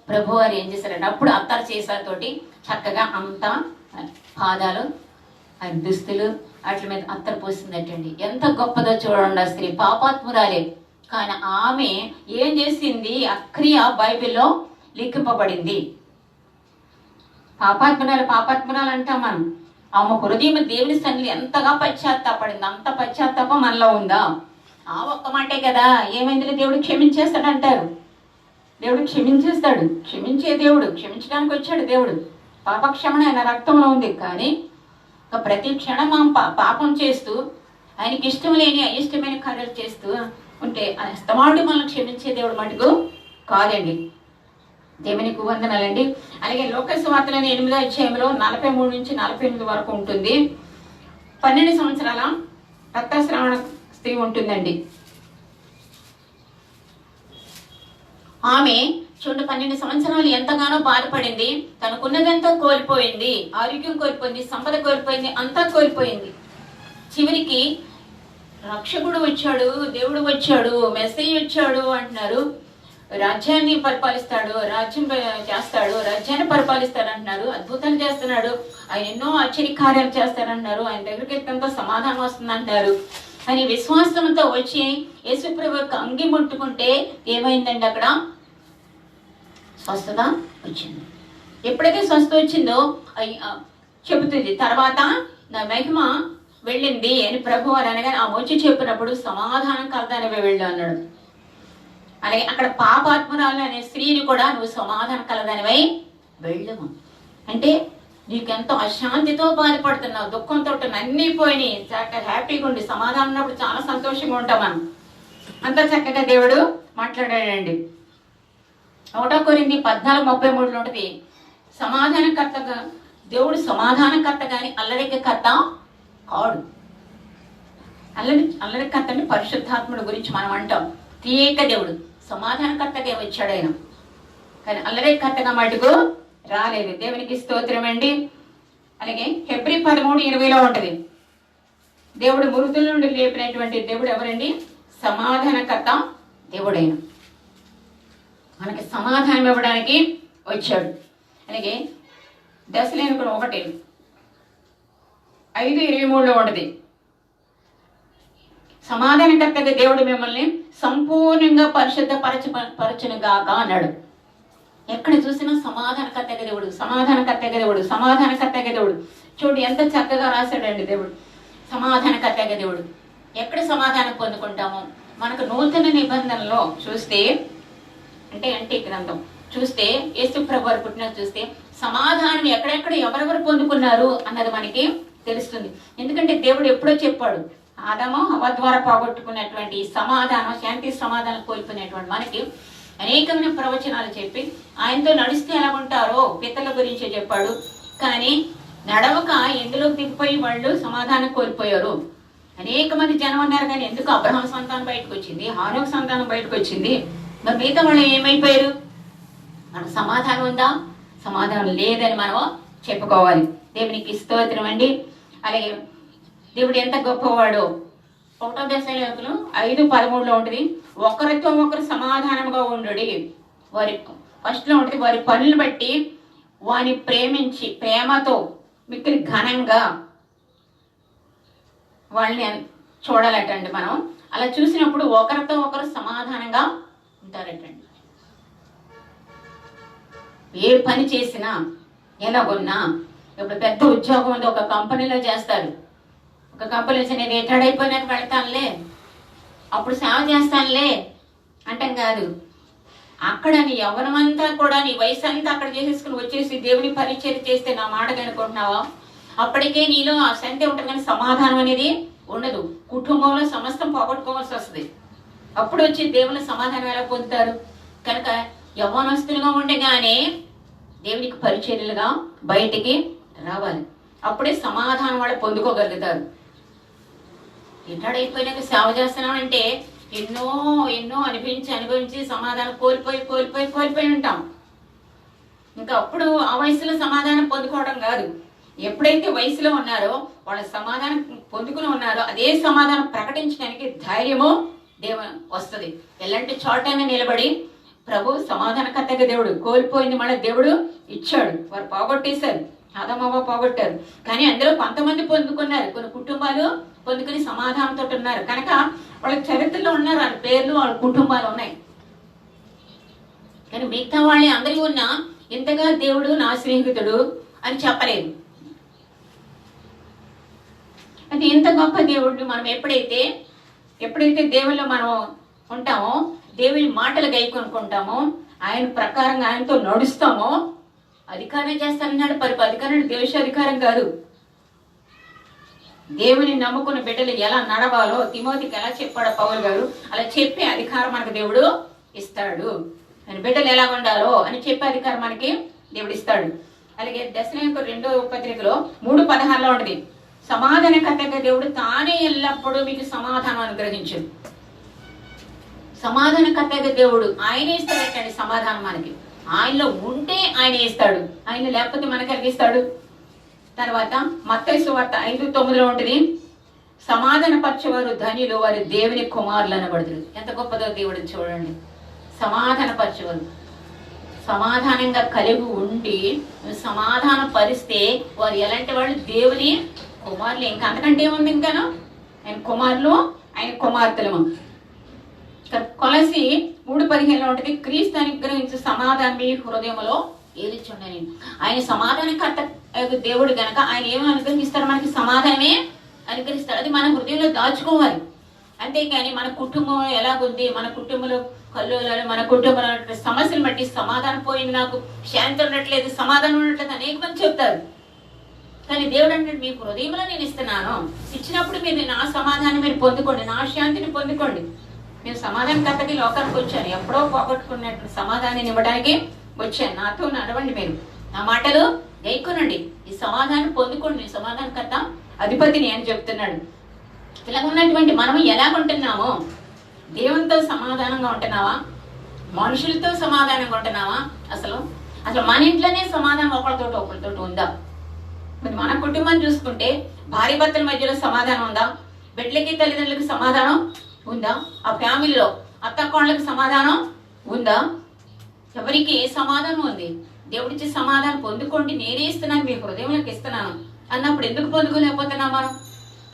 ప్రభు వారు ఏం చేశారంటే అప్పుడు అత్తరు చేసాతోటి చక్కగా అంతా పాదాలు ఆయన దుస్తులు వాటి మీద అత్తరు పోసిందటండి. ఎంత గొప్పదో చూడండి. ఆ స్త్రీ పాపాత్మురాలే, కానీ ఆమె ఏం చేసింది? ఆ క్రియ బైబిల్లో లిఖింపబడింది. పాపాత్మురాలు అంటాం మనం. ఆమె హృదయం దేవుని సన్నిధిలో ఎంతగా పశ్చాత్తాపడింది. అంత పశ్చాత్తాపం మనలో ఉందా? ఆ ఒక్క మాటే కదా. ఏమైంది? దేవుడు క్షమించేస్తాడు అంటారు. దేవుడు క్షమించేస్తాడు. క్షమించే దేవుడు, క్షమించడానికి వచ్చాడు దేవుడు. పాపక్షమణ ఆయన రక్తంలో ఉంది. కానీ ప్రతి క్షణం మనం పాపం చేస్తూ ఆయనకి ఇష్టం లేని అయిష్టమైన కార్యాలు చేస్తూ ఉంటే అస్తమాటు మనల్ని క్షమించే దేవుడు మటుకు కాదండి. దేవునికి వందనాలండి. అలాగే లోకస్ వార్తలని 8వ అధ్యాయంలో 43-48 వరకు ఉంటుంది. 12 సంవత్సరాల రక్తస్రావణ స్త్రీ ఉంటుందండి. ఆమె 12 సంవత్సరాలు ఎంతగానో బాధపడింది. తనకున్నదంతా కోల్పోయింది, ఆరోగ్యం కోల్పోయింది, సంపద కోల్పోయింది, అంతా కోల్పోయింది. చివరికి రక్షకుడు వచ్చాడు, దేవుడు వచ్చాడు, మెస్సయ్య వచ్చాడు అంటున్నారు. రాజ్యాన్ని పరిపాలిస్తాడు, రాజ్యం చేస్తాడు, రాజ్యాన్ని పరిపాలిస్తాడు అంటున్నారు. అద్భుతాలు చేస్తున్నాడు, ఆయన ఎన్నో ఆశ్చర్యకార్యాలు చేస్తాడంటున్నారు. ఆయన దగ్గరికి ఎంతో సమాధానం వస్తుంది అంటారు. అని విశ్వాసంతో వచ్చి యేసుప్రభు యొక్క అంగి ముట్టుకుంటే ఏమైందండి? అక్కడ స్వస్థత వచ్చింది. ఎప్పుడైతే స్వస్థత వచ్చిందో చెబుతుంది, తర్వాత నా మహిమ వెళ్ళింది అని ప్రభు అని అనగానే ఆ వచ్చి చెప్పినప్పుడు సమాధానం కలదానివే వెళ్ళు అన్నాడు. అలాగే అక్కడ పాపాత్మురాలు అనే స్త్రీని కూడా నువ్వు సమాధానం కలదానివై వెళ్ళము అంటే, నీకెంతో అశాంతితో బాధపడుతున్నావు, దుఃఖంతో అన్నీ పోయినాయి, చక్కగా హ్యాపీగా ఉండి సమాధానం ఉన్నప్పుడు చాలా సంతోషంగా ఉంటాం మనం. అంత చక్కగా దేవుడు మాట్లాడాడండి. 1 కొరింథీ 14:33 ఉంటుంది, సమాధానకర్తగా దేవుడు సమాధానకర్త కానీ అల్లరికర్త కాడు. అల్లరికర్తని పరిశుద్ధాత్ముడు గురించి మనం అంటాం. త్రియేక దేవుడు సమాధానకర్తగా వచ్చాడు ఆయన, కానీ అల్లరికర్తగా మటుకు రాలేదు. దేవునికి స్తోత్రం అండి. అలాగే హెబ్రీ 13:20 ఉంటుంది, దేవుడు మృతుల నుండి లేపినటువంటి దేవుడు ఎవరండి? సమాధానకర్త దేవుడైన మనకి సమాధానం ఇవ్వడానికి వచ్చాడు. అలాగే దశలేనుకుడు 1:5-23 ఉంటుంది, సమాధానకర్తగా దేవుడు మిమ్మల్ని సంపూర్ణంగా పరచును గాక అన్నాడు. ఎక్కడ చూసినా సమాధానకర్తగా దేవుడు, సమాధానకర్తగా దేవుడు, సమాధానకర్తగా దేవుడు. చూడు ఎంత చక్కగా రాశాడండి దేవుడు, సమాధానకర్తగా దేవుడు. ఎక్కడ సమాధానం పొందుకుంటాము? మనకు నూతన నిబంధనలో చూస్తే, అంటే గ్రంథం చూస్తే, యేసు ప్రభు వారు పుట్టిన చూస్తే సమాధానం ఎక్కడెక్కడ ఎవరెవరు పొందుకున్నారు అన్నది మనకి తెలుస్తుంది. ఎందుకంటే దేవుడు ఎప్పుడో చెప్పాడు, ఆదాము హవ్వ ద్వారా పోగొట్టుకున్నటువంటి సమాధానం, శాంతి సమాధానం కోల్పోయినటువంటి మనకి అనేకమైన ప్రవచనాలు చెప్పి ఆయనతో నడిస్తే ఎలా ఉంటారో పితల గురించి చెప్పాడు. కానీ నడవక ఎందులో దిగిపోయి వాళ్ళు సమాధానం కోల్పోయారు. అనేక మంది జనం ఉన్నారు, కానీ ఎందుకు అబ్రహాం సంతానం బయటకు వచ్చింది, హానోకు సంతానం బయటకు వచ్చింది, మరి మిగతా వాళ్ళు ఏమైపోయారు? మనకు సమాధానం ఉందా? సమాధానం లేదని మనం చెప్పుకోవాలి. దేవునికి స్తోత్రం అండి. అలాగే దేవుడు ఎంత గొప్పవాడు. 1 దశలోకులు 5:13 ఉంటుంది, ఒకరితో ఒకరు సమాధానంగా ఉండుడి. వారి ఫస్ట్లో ఉంటుంది, వారి పనులు బట్టి వారిని ప్రేమించి ప్రేమతో మిక్కిలి ఘనంగా వాళ్ళని చూడాలటండి. మనం అలా చూసినప్పుడు ఒకరితో ఒకరు సమాధానంగా ఉంటారటండి. ఏ పని చేసినా ఎలాగున్నా, ఇప్పుడు పెద్ద ఉద్యోగం ఉంది, ఒక కంపెనీలో చేస్తారు, ఒక కంపెనీలో నేను రిటైర్డ్ అయిపోయినాక వెళ్తానులే, అప్పుడు సేవ చేస్తానులే అంటాం కాదు. అక్కడ నీ యవ్వనమంతా కూడా నీ వయసు అంతా అక్కడ చేసేసుకుని వచ్చేసి దేవుని పరిచయం చేస్తే నా మాట కనుకుంటున్నావా? అప్పటికే నీలో ఆ శాంతి ఉంటుంది, కానీ సమాధానం అనేది ఉండదు. కుటుంబంలో సమస్తం పోగొట్టుకోవాల్సి వస్తుంది. అప్పుడు వచ్చి దేవుని సమాధానం ఎలా పొందుతారు? కనుక యవ్వనస్తులుగా ఉండగానే దేవునికి పరిచర్యలుగా బయటికి రావాలి. అప్పుడే సమాధానం వాళ్ళు పొందుకోగలుగుతారు. రిటైర్డ్ అయిపోయినాక సేవ చేస్తున్నామంటే ఎన్నో ఎన్నో అనుభవించి సమాధానం కోల్పోయి ఉంటాం. ఇంకా అప్పుడు ఆ వయసులో సమాధానం పొందుకోవడం కాదు. ఎప్పుడైతే వయసులో ఉన్నారో వాళ్ళ సమాధానం పొందుకుని ఉన్నారో అదే సమాధానం ప్రకటించడానికి ధైర్యము దేవుని వస్తుంది. ఎలాంటి చోటైనా నిలబడి ప్రభు సమాధానకర్తగా దేవుడు, కోల్పోయింది మళ్ళీ దేవుడు ఇచ్చాడు. వారు పోగొట్టేశారు, ఆదామవ్వ పోగొట్టారు, కానీ అందులో కొంతమంది పొందుకున్నారు. కొన్ని కుటుంబాలు పొందుకుని సమాధానంతో ఉన్నారు. కనుక వాళ్ళ చరిత్రలో ఉన్నారు, వాళ్ళ పేర్లు, వాళ్ళ కుటుంబాలు ఉన్నాయి. కానీ మిగతా వాళ్ళే అందరికీ ఉన్న ఇంతగా దేవుడు నా స్నేహితుడు అని చెప్పలేదు. అది ఇంత గొప్ప దేవుడిని మనం ఎప్పుడైతే దేవుళ్ళు మనం ఉంటామో, దేవుని మాటలు గైకొనుకుంటామో, ఆయన ప్రకారంగా ఆయనతో నడుస్తామో, అధికారం చేస్తానన్నాడు. అధికారం దేశ అధికారం కాదు. దేవుని నమ్ముకున్న బిడ్డలు ఎలా నడవాలో తిమోతికి ఎలా చెప్పాడో పౌలు గారు, అలా చెప్పే అధికారం మనకు దేవుడు ఇస్తాడు. ఆయన బిడ్డలు ఎలా ఉండాలో అని చెప్పే అధికారం మనకి దేవుడు ఇస్తాడు. అలాగే దశలోనికైన 2వ పత్రికలో 3:16 ఉంటుంది, సమాధానకర్తగా దేవుడు తానే ఎల్లప్పుడూ మీకు సమాధానం అనుగ్రహించు. సమాధానకర్తగా దేవుడు ఆయనే ఇస్తాడటండి సమాధానం మనకి. ఆయనలో ఉంటే ఆయన ఇస్తాడు, ఆయన లేకపోతే మనకి కలిగిస్తాడు. తర్వాత మత్తయి సువార్త 5:9 ఉంటుంది, సమాధానపరచేవారు ధన్యులు, వారి దేవుని కుమారులు అనబడుతురు. ఎంత గొప్పదో దేవుడు చూడండి. సమాధానపరచేవారు, సమాధానంగా కలిగి ఉండి సమాధాన పరిస్తే వారు ఎలాంటి వాళ్ళు? దేవుని కుమారులు. ఇంకా అంతకంటే ఏముంది? ఇంకాను ఆయన కుమారులు, ఆయన కుమార్తెలు. కొలసి 3:15 ఉంటుంది, క్రీస్తు అనుగ్రహించే సమాధానం మీ హృదయంలో ఏదిచ్చుండని. ఆయన సమాధానకర్త దేవుడు గనక ఆయన ఏమి అనుగ్రహిస్తారో మనకి సమాధానమే అనుగ్రహిస్తాడు. అది మన హృదయంలో దాచుకోవాలి. అంతేకాని మన కుటుంబం ఎలాగుంది, మన కుటుంబంలో కల్లోలాలు, మన కుటుంబంలో సమస్యలు బట్టి సమాధానం పోయింది, నాకు శాంతి ఉండట్లేదు, సమాధానం ఉండట్లేదు అనేక మంది చెప్తారు. కానీ దేవుడు అంటే మీ హృదయంలో నేను ఇస్తున్నాను, ఇచ్చినప్పుడు మీరు నా సమాధానం మీరు పొందుకోండి, నా శాంతిని పొందుకోండి. నేను సమాధానకర్తకి లోకానికి వచ్చాను, ఎప్పుడో పోగొట్టుకున్నట్టు సమాధానాన్ని ఇవ్వడానికి వచ్చాను. నాతో నడవండి, మీరు నా మాటలు గైకొనండి, ఈ సమాధానం పొందుకోండి, సమాధానకర్త అధిపతిని అని చెప్తున్నాడు. ఇలా ఉన్నటువంటి మనం ఎలాగుంటున్నామో, దేవునితో సమాధానంగా ఉంటున్నావా, మనుషులతో సమాధానంగా ఉంటున్నావా? అసలు మన ఇంట్లోనే సమాధానం ఒకరితో ఉందా? మరి మన కుటుంబాన్ని చూసుకుంటే భార్య భర్తల మధ్యలో సమాధానం ఉందా? బిడ్డలకి తల్లిదండ్రులకి సమాధానం ఉందా? ఆ ఫ్యామిలీలో అత్త కోళ్ళకి సమాధానం ఉందా? ఎవరికి ఏ సమాధానం ఉంది? దేవుడిచ్చే సమాధానం పొందుకోండి, నేనే ఇస్తున్నాను, మీ హృదయంలోకి ఇస్తున్నాను అన్నప్పుడు ఎందుకు పొందుకోలేకపోతున్నాం మనం?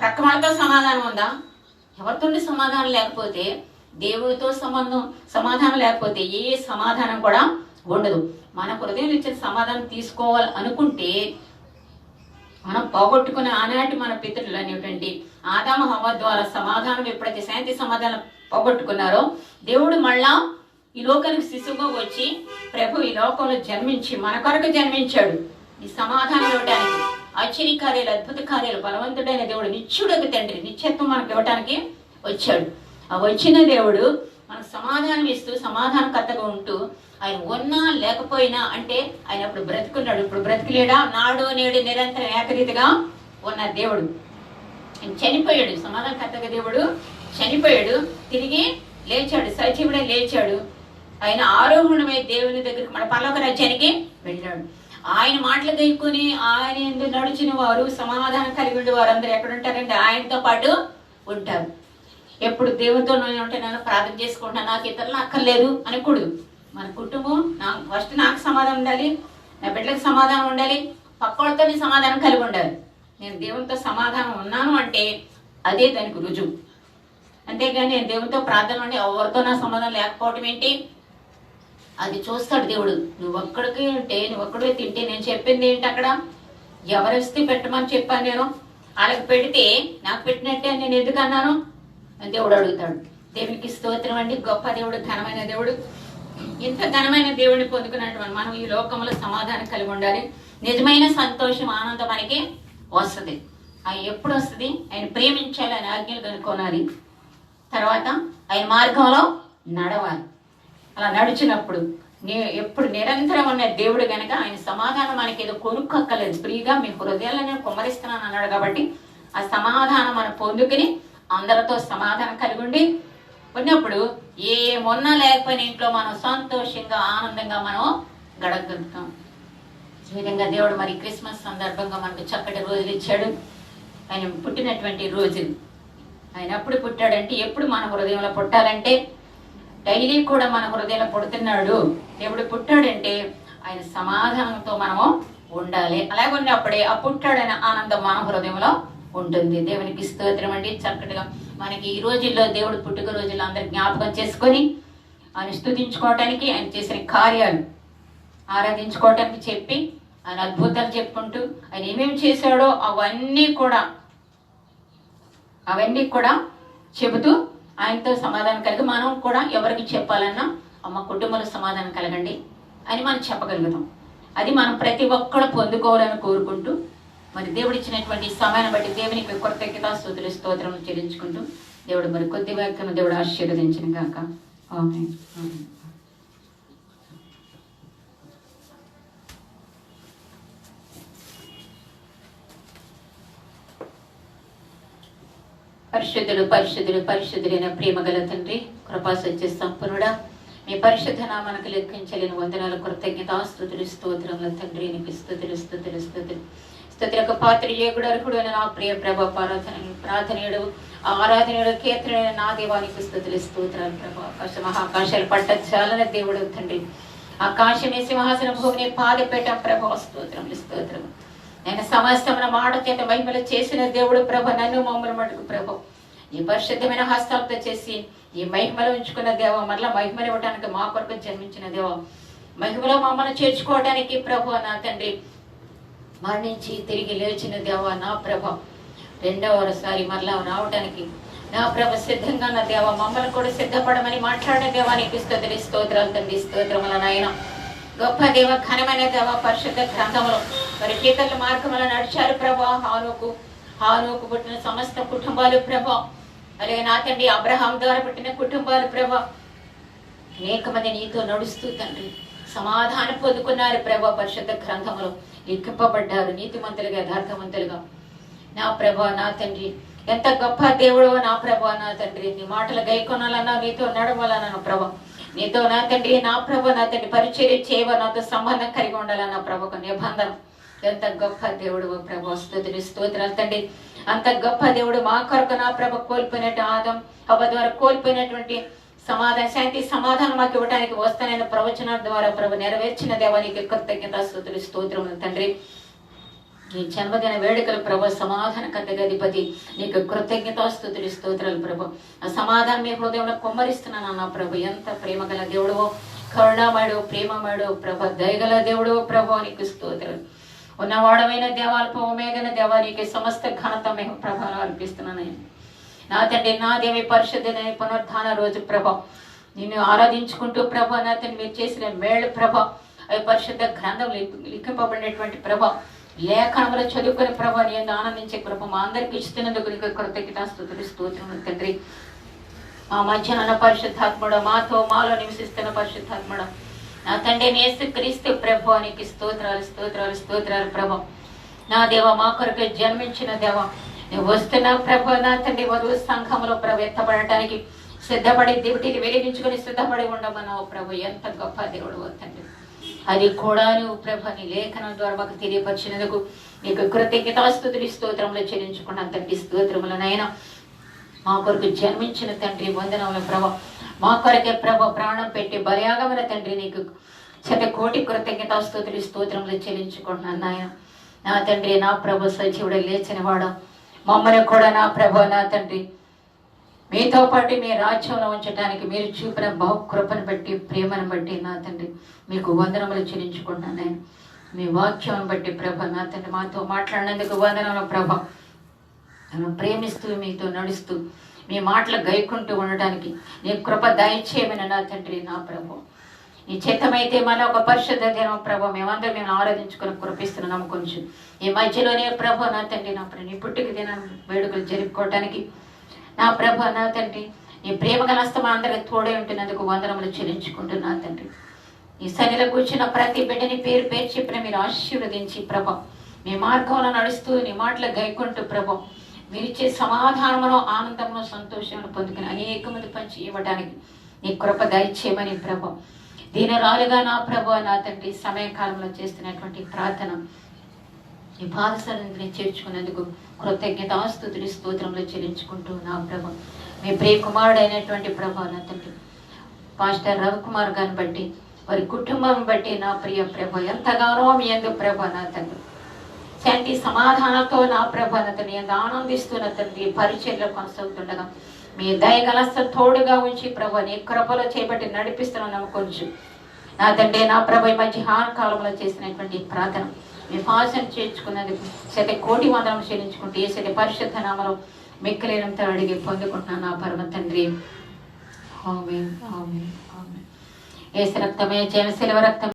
ప్రక్క వాళ్ళతో సమాధానం ఉందా? ఎవరితో సమాధానం లేకపోతే, దేవుడితో సమాధానం లేకపోతే ఏ సమాధానం కూడా ఉండదు. మన హృదయం ఇచ్చిన సమాధానం తీసుకోవాలి అనుకుంటే మనం పోగొట్టుకునే ఆనాటి మన పితరులు అనేటువంటి ఆదాము హవ్వ ద్వారా సమాధానం ఎప్పుడైతే శాంతి సమాధానం పోగొట్టుకున్నారో, దేవుడు మళ్ళా ఈ లోకానికి శిశువుగా వచ్చి ప్రభు ఈ లోకంలో జన్మించి మన కొరకు జన్మించాడు ఈ సమాధానం ఇవ్వడానికి. ఆశ్చర్య కార్యాలు, అద్భుత కార్యాలు, బలవంతుడైన దేవుడు, నిత్యుడకు తండ్రి, నిత్యత్వం మనకు ఇవ్వడానికి వచ్చాడు. ఆ వచ్చిన దేవుడు మనకు సమాధానం ఇస్తూ సమాధానకర్తగా ఉంటూ, ఆయన ఉన్నా లేకపోయినా అంటే ఆయన అప్పుడు బ్రతుకున్నాడు, ఇప్పుడు బ్రతికిలేడా, నాడు నేడు నిరంతరం ఏకరీతిగా ఉన్న దేవుడు. ఆయన చనిపోయాడు, సమాధానకర్తగా దేవుడు చనిపోయాడు, తిరిగి లేచాడు, సజీవుడే లేచాడు. ఆయన ఆరోహణమై దేవుని దగ్గరికి మన పరలోక రాజ్యానికి వెళ్ళాడు. ఆయన మాటలు గైక్కుని ఆయన ఎందుకు నడిచిన వారు, సమాధానం కలిగి ఉండే వారు అందరూ ఎక్కడ ఉంటారంటే ఆయనతో పాటు ఉంటారు. ఎప్పుడు దేవునితో ఉంటే నేను ప్రార్థన చేసుకుంటున్నాను, నాకు ఇతరులు అక్కర్లేదు అనకూడదు. మన కుటుంబం ఫస్ట్ నాకు సమాధానం ఉండాలి, నా బిడ్డలకు సమాధానం ఉండాలి, పక్కోళ్ళతో సమాధానం కలిగి ఉండాలి. నేను దేవునితో సమాధానం ఉన్నాను అంటే అదే దానికి రుజువు. అంతేగాని నేను దేవునితో ప్రార్థన ఉండి ఎవరితో నా సమాధానం లేకపోవటం ఏంటి, అది చూస్తాడు దేవుడు. నువ్వు ఒక్కడికి ఉంటే, నువ్వు ఒక్కడే తింటే నేను చెప్పింది ఏంటి, అక్కడ ఎవరిస్తే పెట్టమని చెప్పాను నేను, వాళ్ళకి పెడితే నాకు పెట్టినట్టే నేను ఎందుకు అన్నాను అని దేవుడు అడుగుతాడు. దేవునికి స్తోత్రం అండి. గొప్ప దేవుడు, ఘనమైన దేవుడు. ఇంత ఘనమైన దేవుడిని పొందుకున్నటువంటి మనం ఈ లోకంలో సమాధానం కలిగి ఉండాలి. నిజమైన సంతోషం, ఆనందం మనకి వస్తుంది. అది ఎప్పుడు వస్తుంది, ఆయన ప్రేమించాలి, ఆయన ఆజ్ఞలు కనుక్కోనాలి, తర్వాత ఆయన మార్గంలో నడవాలి. అలా నడిచినప్పుడు ఎప్పుడు నిరంతరం ఉన్న దేవుడు గనక ఆయన సమాధానం మనకి ఏదో కొనుక్కోక్కలేదు, ఫ్రీగా మీ హృదయాల్లో నేను కుమ్మరిస్తున్నాను అన్నాడు. కాబట్టి ఆ సమాధానం మనం పొందుకుని అందరితో సమాధానం కలిగి ఉండి ఉన్నప్పుడు ఏమున్నా లేకపోయినా ఇంట్లో మనం సంతోషంగా ఆనందంగా మనం గడగలుగుతాం. ఈ విధంగా దేవుడు మరి క్రిస్మస్ సందర్భంగా మనకు చక్కటి రోజులు ఇచ్చాడు. ఆయన పుట్టినటువంటి రోజులు, ఆయన ఎప్పుడు పుట్టాడంటే, ఎప్పుడు మన హృదయంలో పుట్టాలంటే డైలీ కూడా మన హృదయంలో పుడుతున్నాడు. దేవుడు పుట్టాడంటే ఆయన సమాధానంతో మనము ఉండాలి. అలాగే ఉన్నప్పుడే ఆ పుట్టాడైన ఆనందం మన హృదయంలో ఉంటుంది. దేవునికి స్తోత్రం అండి. చక్కటిగా మనకి ఈ రోజుల్లో దేవుడు పుట్టుక రోజుల్లో అందరు జ్ఞాపకం చేసుకొని ఆయన స్తుతించుకోవటానికి, ఆయన చేసిన కార్యాలు ఆరాధించుకోవటానికి చెప్పి, ఆయన అద్భుతాలు చెప్పుకుంటూ ఆయన ఏమేమి చేశాడో అవన్నీ కూడా చెబుతూ ఆయనతో సమాధానం కలిగి మనం కూడా ఎవరికి చెప్పాలన్నా అమ్మ కుటుంబంలో సమాధానం కలగండి అని మనం చెప్పగలుగుతాం. అది మనం ప్రతి ఒక్కరు పొందుకోవాలని కోరుకుంటూ, మరి దేవుడు ఇచ్చినటువంటి సమయాన్ని బట్టి దేవునికి కృతజ్ఞత స్తుతులు స్తోత్రం చెల్లించుకుంటూ, దేవుడు మరి కొద్ది వాక్యం దేవుడు ఆశీర్వదించిన గాక. ఆమేన్. పరిశుద్ధులు పరిశుద్ధులు పరిశుద్ధులైన ప్రేమ గల తండ్రి, కృపా సత్య సంపన్నుడా, మీ పరిశుద్ధ నామానికి లెక్కించలేని వందనాలు, కృతజ్ఞత స్తుతులు స్తోత్రములు తండ్రి. నీకు స్తుతులు స్తుతులు స్తుతులు స్తుతులకు పాత్ర ఏగుడు అర్హుడు అని నా ప్రియ ప్రభ ప్రార్థనయుడు ఆరాధనయుడు కీర్తనయుడు నా దేవానికి స్తుతులు స్తోత్రాలు ప్రభ. ఆకాశ మహాకాశాలు పట్ట చాలన దేవుడు తండ్రి, ఆకాశమే సింహాసన భూమిని పాదపేట ప్రభ. స్తోత్రములు స్తోత్రము. నేను సమస్తమైన మాట చేత మహిమలు చేసిన దేవుడు ప్రభ, నన్ను మమ్మల్ని మటుకు ప్రభ ఈ పరిశుద్ధమైన హస్తాలతో చేసి ఈ మహిమలో ఉంచుకున్న దేవ, మరలా మహిమలు ఇవ్వడానికి మా కొరకు జన్మించిన దేవ, మహిమలో మమ్మల్ని చేర్చుకోవడానికి ప్రభు నా తండ్రి మరణించి తిరిగి లేచిన దేవ నా ప్రభ, రెండవసారి మరలా రావడానికి నా ప్రభ సిద్ధంగా ఉన్న దేవ, మమ్మల్ని కూడా సిద్ధపడమని మాట్లాడిన దేవానికి స్తుతులు స్తోత్రాలు తండ్రి. స్తోత్రముల నాయన, గొప్ప దేవ, ఘనమైన దేవ, పరిశుద్ధ గ్రంథంలో మరి పితరుల మార్గంలో నడిచారు ప్రభా. హానోకు పుట్టిన సమస్త కుటుంబాలు ప్రభా, అలాగే నా తండ్రి అబ్రహాం ద్వారా పుట్టిన కుటుంబాలు ప్రభా, అనేక మంది నీతో నడుస్తూ తండ్రి సమాధానం పొందుకున్నారు ప్రభా. పరిశుద్ధ గ్రంథంలో లిఖింపబడ్డారు నీతిమంతులుగా, యథార్థవంతులుగా. నా ప్రభా నా తండ్రి, ఎంత గొప్ప దేవుడు నా ప్రభా నా తండ్రి. నీ మాటలు గైకొనాలన్నా, నీతో నడవాలన్నా ప్రభా, నీతో నా తండ్రి నా ప్రభ నా తండ్రి పరిచర్య చేయవ, నాతో సంబంధం కలిగి ఉండాలన్న ప్రభకు నిబంధన. ఎంత గొప్ప దేవుడు ప్రభు. స్తుతులు స్తోత్రాలు తండ్రి. అంత గొప్ప దేవుడు మా కొరకు నా ప్రభ కోల్పోయినట్టు ఆదం హవ్వ ద్వారా కోల్పోయినటువంటి శాంతి సమాధానం మాకు ఇవ్వడానికి వస్తానైన ప్రవచనాల ద్వారా ప్రభు నెరవేర్చిన దేవానికి కృతజ్ఞత స్తుతులు స్తోత్రములు తండ్రి. ఈ జన్మదిన వేడుకలు ప్రభు, సమాధానకర్తగా అధిపతి నీకు కృతజ్ఞత స్తుతులు స్తోత్రాలు ప్రభు. ఆ సమాధానం మీ హృదయంలో కుమ్మరిస్తున్నాను అన్న ప్రభు. ఎంత ప్రేమ గల దేవుడు, కరుణామయుడు, ప్రేమమయుడు ప్రభు, దయగల దేవుడు ప్రభు, నీకు స్తోత్రాలు. ఉన్నవాడమైన దేవాల్ప ఒమేగన దేవా నీకే సమస్త ఘనత మేము ప్రభావం అర్పిస్తున్నాను నా తండ్రి. నా దేవి పరిశుద్ధ పునరుద్ధాన రోజు ప్రభ నిన్ను ఆరాధించుకుంటూ ప్రభ నా తండ్రి మీరు చేసిన మేళ్ళు ప్రభ అవి పరిశుద్ధ గ్రంథం లిఖింపబడినటువంటి ప్రభ లేఖనములు చదువుకునే ప్రభ నీ ఆనందించే కృప మా అందరికి ఇస్తున్నందుకు నీకు కృతజ్ఞతాస్తుతులు స్తోత్రములు తండ్రి. మా మధ్యాహ్న పరిశుద్ధాత్ముడు మాలో నివసిస్తున్న పరిశుద్ధాత్ముడు నా తండ్రి యేసు క్రీస్తు ప్రభు నీకు స్తోత్రాలు స్తోత్రాలు స్తోత్రాలు ప్రభ. నా దేవ మా కొరకు జన్మించిన దేవ నువ్వు వస్తున్న ప్రభు నా తండ్రి వధువు సంఘంలో ప్రభు ఎత్తబడటానికి సిద్ధపడి దేవుటిని వెలిగించుకొని సిద్ధపడి ఉండమన్నావు ప్రభు. ఎంత గొప్ప దేవుడు తండ్రి. అది కూడా నువ్వు ప్రభు నీ లేఖనం ద్వారా మాకు తెలియపరిచినందుకు నీకు కృతజ్ఞతాస్తుతులు స్తోత్రములు చెల్లించుకున్న తండ్రి స్తోత్రములనైనా మా కొరకు జన్మించిన తండ్రి వందనముల ప్రభ. మా కొరకే ప్రభ ప్రాణం పెట్టి బలియాగమన తండ్రి నీకు 100 కోటి కృతజ్ఞతాస్తుతులు స్తోత్రములు చెల్లించుకుంటున్నాను నాయన. నా తండ్రి నా ప్రభు సజీవుడు లేచిన వాడు మమ్మల్ని కూడా నా ప్రభు నా తండ్రి మీతో పాటు మీ రాజ్యంలో ఉంచడానికి మీరు చూపిన బహుకృపను బట్టి ప్రేమను బట్టి నా తండ్రి మీకు వందనములు చెల్లించుకుంటున్నాను నేను. మీ వాక్యం బట్టి ప్రభ నా తండ్రి మాతో మాట్లాడినందుకు వందనముల ప్రభ. నన్ను ప్రేమిస్తూ మీతో నడుస్తూ మీ మాటలు గైకుంటూ ఉండటానికి నీ కృప దయచేయమని నా తండ్రి నా ప్రభు. నీ చిత్తమైతే మన ఒక పరిశుద్ధ దినం ప్రభ మేమందరం మేము ఆరాధించుకుని కృపిస్తున్నాము. కొంచెం ఈ మధ్యలోనే ప్రభ నా తండ్రి నా నీ పుట్టుక దినం వేడుకలు జరుపుకోవటానికి నా ప్రభ నా తండ్రి నీ ప్రేమ గలస్తం అందరికి తోడే ఉంటున్నందుకు వందనములు చెల్లించుకుంటున్నా తండ్రి. ఈ సన్నిలో కూర్చున్న ప్రతి బిడ్డని పేరు పేరు చెప్పిన మీరు ఆశీర్వదించి ప్రభ మీ మార్గంలో నడుస్తూ నీ మాటలు గైకుంటూ ప్రభ మీరిచ్చే సమాధానమును ఆనందమును సంతోషమును పొందుకుని అనేక మంది పంచి ఇవ్వడానికి నీ కృప దయచేయమని ప్రభ. దీనరాలుగా నా ప్రభ నా తండ్రి సమయకాలంలో చేస్తున్నటువంటి ప్రార్థన ఈ పాదసన్నిధిని చేర్చుకున్నందుకు కృతజ్ఞతాస్తుతులు స్తోత్రంలో చెల్లించుకుంటూ నా ప్రభ మీ ప్రియ కుమారుడైనటువంటి ప్రభ నా తండ్రి పాస్టర్ రవికుమార్ గారిని బట్టి వారి కుటుంబం బట్టి నా ప్రియ ప్రభ ఎంతగానో మీ యందు ప్రభ నా తండ్రి శాంతి సమాధానంతో నా ప్రభ నా తండ్రి ఎంత ఆనందిస్తున్న తండ్రి పరిచర్యలో కొనసాగుతుండగా మీ దయగలస్త తోడుగా ఉంచి ప్రభ నీ కృపలో చేపట్టి నడిపిస్తున్నాను కొంచెం నా తండ్రి నా ప్రభ ఈ మధ్యాహ్న కాలంలో చేసినటువంటి ప్రార్థన మీ భాషను చేర్చుకున్నందుకు 100 కోటి వందనం చెల్లించుకుంటూ ఏ పరిశుద్ధ నామలో మిక్కలేనంత అడిగి పొందుకుంటున్నాను నా పరమ తండ్రి. ఆమేన్ ఆమేన్ ఆమేన్. యేసు రక్తమే జన శిలువ రక్తం